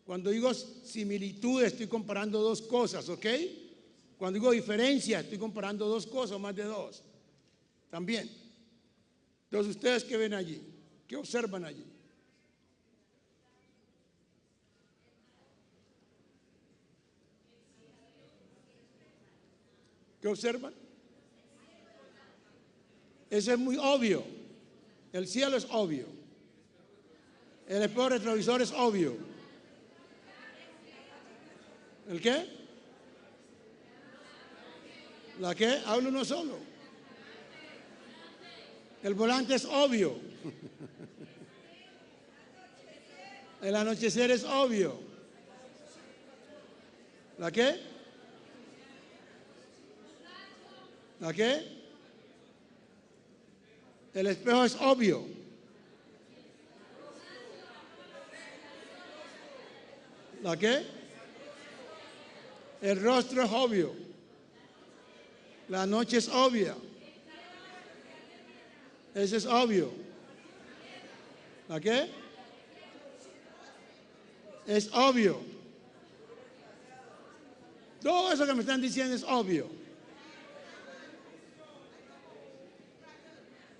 Cuando digo similitud, estoy comparando 2 cosas, ¿ok? Cuando digo diferencia, estoy comparando 2 cosas, más de 2. También. Entonces, ¿ustedes qué ven allí? ¿Qué observan allí? ¿Qué observan? Eso es muy obvio. El cielo es obvio. El espejo retrovisor es obvio. ¿El qué? ¿La qué? Hablo uno solo. El volante es obvio. El anochecer es obvio. ¿La qué? ¿La qué? El espejo es obvio. ¿La qué? El rostro es obvio. La noche es obvia. Eso es obvio. ¿La qué? Es obvio. Todo eso que me están diciendo es obvio.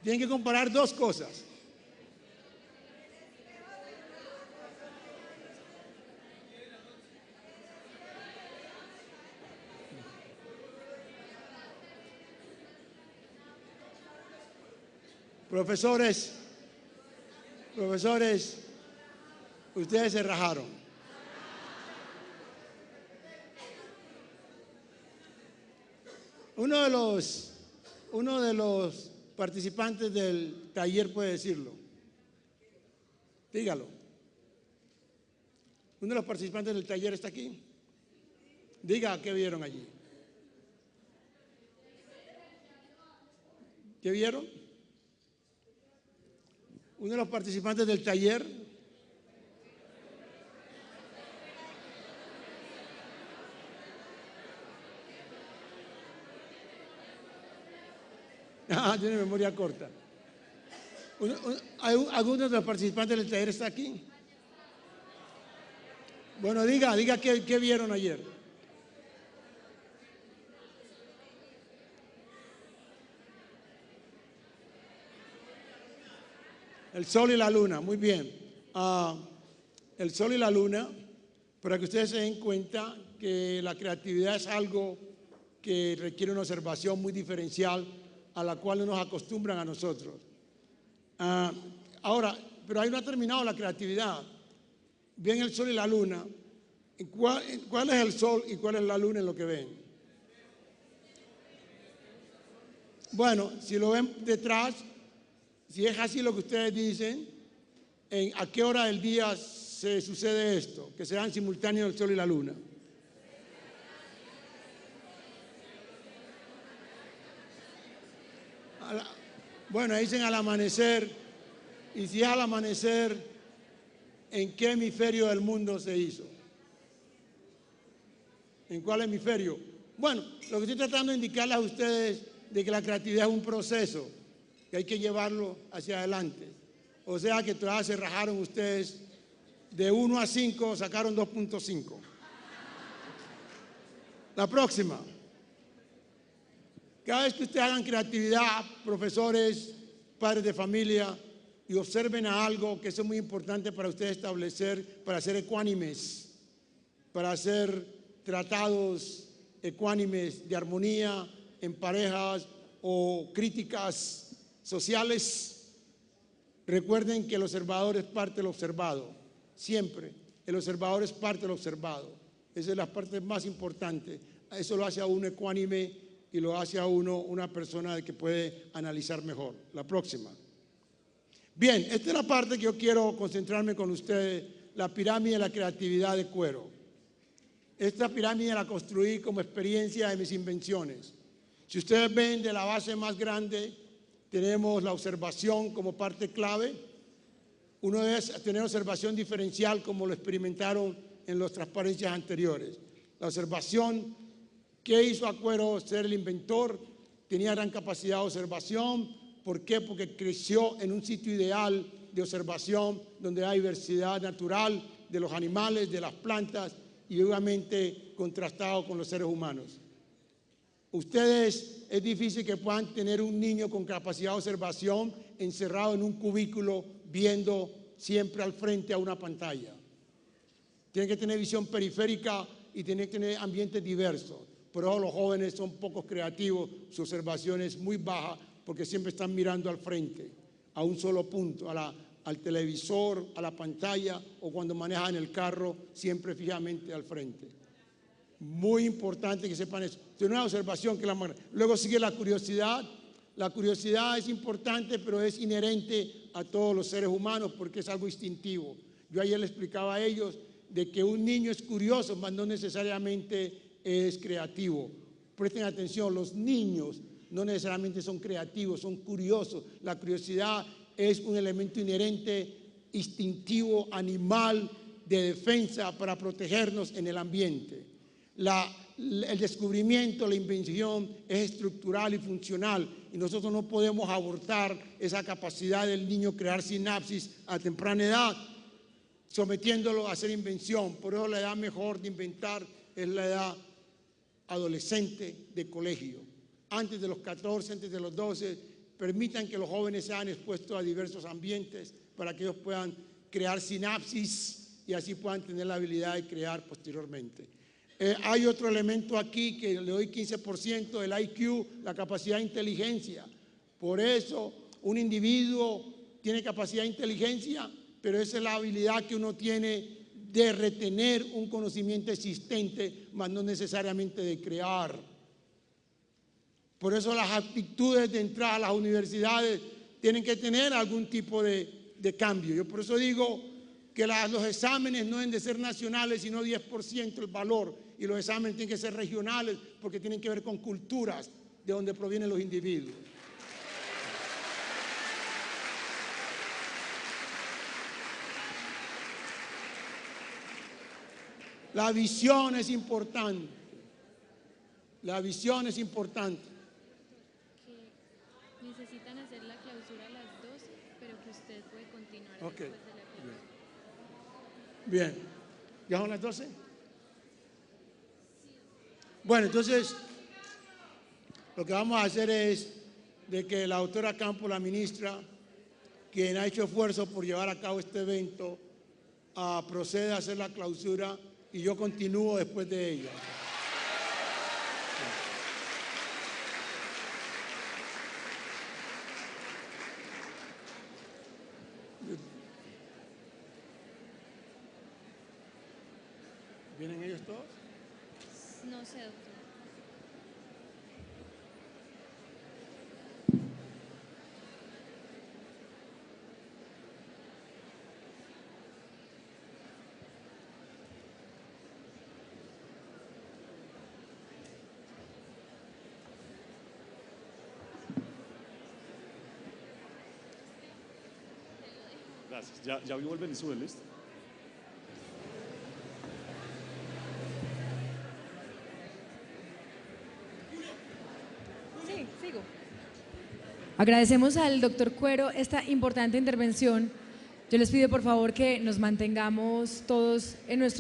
Tienen que comparar 2 cosas. Profesores, ustedes se rajaron. Uno de los participantes del taller puede decirlo. Dígalo. Uno de los participantes del taller está aquí. Diga qué vieron allí. ¿Qué vieron? Uno de los participantes del taller. Tiene memoria corta. ¿Alguno de los participantes del taller está aquí? Bueno, diga qué vieron ayer. El sol y la luna, muy bien. El sol y la luna, para que ustedes se den cuenta que la creatividad es algo que requiere una observación muy diferencial a la cual no nos acostumbran a nosotros. Ahora, pero ahí no ha terminado la creatividad. Ven el sol y la luna. ¿Cuál es el sol y cuál es la luna en lo que ven? Bueno, si lo ven detrás, si es así lo que ustedes dicen, ¿a qué hora del día se sucede esto? Que sean simultáneos el sol y la luna. Bueno, dicen al amanecer. Y si es al amanecer, ¿en qué hemisferio del mundo se hizo? ¿En cuál hemisferio? Bueno, lo que estoy tratando de indicarles a ustedes de que la creatividad es un proceso que hay que llevarlo hacia adelante. O sea que todavía se rajaron ustedes de 1 a 5, sacaron 2.5. La próxima. Cada vez que ustedes hagan creatividad, profesores, padres de familia, y observen a algo que eso es muy importante para ustedes establecer, para ser ecuánimes, para hacer tratados ecuánimes de armonía en parejas o críticas sociales. Recuerden que el observador es parte del observado, siempre. El observador es parte del observado. Esa es la parte más importante. Eso lo hace a uno ecuánime y lo hace a uno una persona que puede analizar mejor. La próxima. Bien, esta es la parte que yo quiero concentrarme con ustedes, la pirámide de la creatividad de Cuero. Esta pirámide la construí como experiencia de mis invenciones. Si ustedes ven de la base más grande, tenemos la observación como parte clave. Uno es tener observación diferencial, como lo experimentaron en las transparencias anteriores. La observación que hizo Acuero ser el inventor, tenía gran capacidad de observación. ¿Por qué? Porque creció en un sitio ideal de observación donde hay diversidad natural de los animales, de las plantas y obviamente contrastado con los seres humanos. Ustedes, es difícil que puedan tener un niño con capacidad de observación encerrado en un cubículo viendo siempre al frente a una pantalla. Tienen que tener visión periférica y tienen que tener ambientes diversos. Por eso los jóvenes son pocos creativos, su observación es muy baja porque siempre están mirando al frente, a un solo punto, al televisor, a la pantalla o cuando manejan el carro, siempre fijamente al frente. Muy importante que sepan eso. Es una observación que luego sigue la curiosidad. La curiosidad es importante, pero es inherente a todos los seres humanos porque es algo instintivo. Yo ayer le explicaba a ellos de que un niño es curioso, mas no necesariamente es creativo. Presten atención, los niños no necesariamente son creativos, son curiosos. La curiosidad es un elemento inherente, instintivo, animal, de defensa para protegernos en el ambiente. El descubrimiento, la invención es estructural y funcional y nosotros no podemos abortar esa capacidad del niño crear sinapsis a temprana edad, sometiéndolo a hacer invención. Por eso la edad mejor de inventar es la edad adolescente de colegio. Antes de los 14, antes de los 12, permitan que los jóvenes sean expuestos a diversos ambientes para que ellos puedan crear sinapsis y así puedan tener la habilidad de crear posteriormente. Hay otro elemento aquí que le doy 15%, el IQ, la capacidad de inteligencia. Por eso un individuo tiene capacidad de inteligencia, pero esa es la habilidad que uno tiene de retener un conocimiento existente, mas no necesariamente de crear. Por eso las aptitudes de entrar a las universidades tienen que tener algún tipo de cambio. Yo por eso digo que los exámenes no deben de ser nacionales, sino 10% el valor. Y los exámenes tienen que ser regionales porque tienen que ver con culturas de donde provienen los individuos. La visión es importante. La visión es importante. Que necesitan hacer la clausura a las 12, pero que usted puede continuar después de la clausura. Bien. ¿Ya son las 12? Bueno, entonces, lo que vamos a hacer es de que la doctora Campos, la ministra, quien ha hecho esfuerzo por llevar a cabo este evento, proceda a hacer la clausura y yo continúo después de ella. ¿Vienen ellos todos? No sé, doctor. Gracias. ¿Ya vuelven y suben, listo? Sí, sigo. Agradecemos al doctor Cuero esta importante intervención. Yo les pido por favor que nos mantengamos todos en nuestro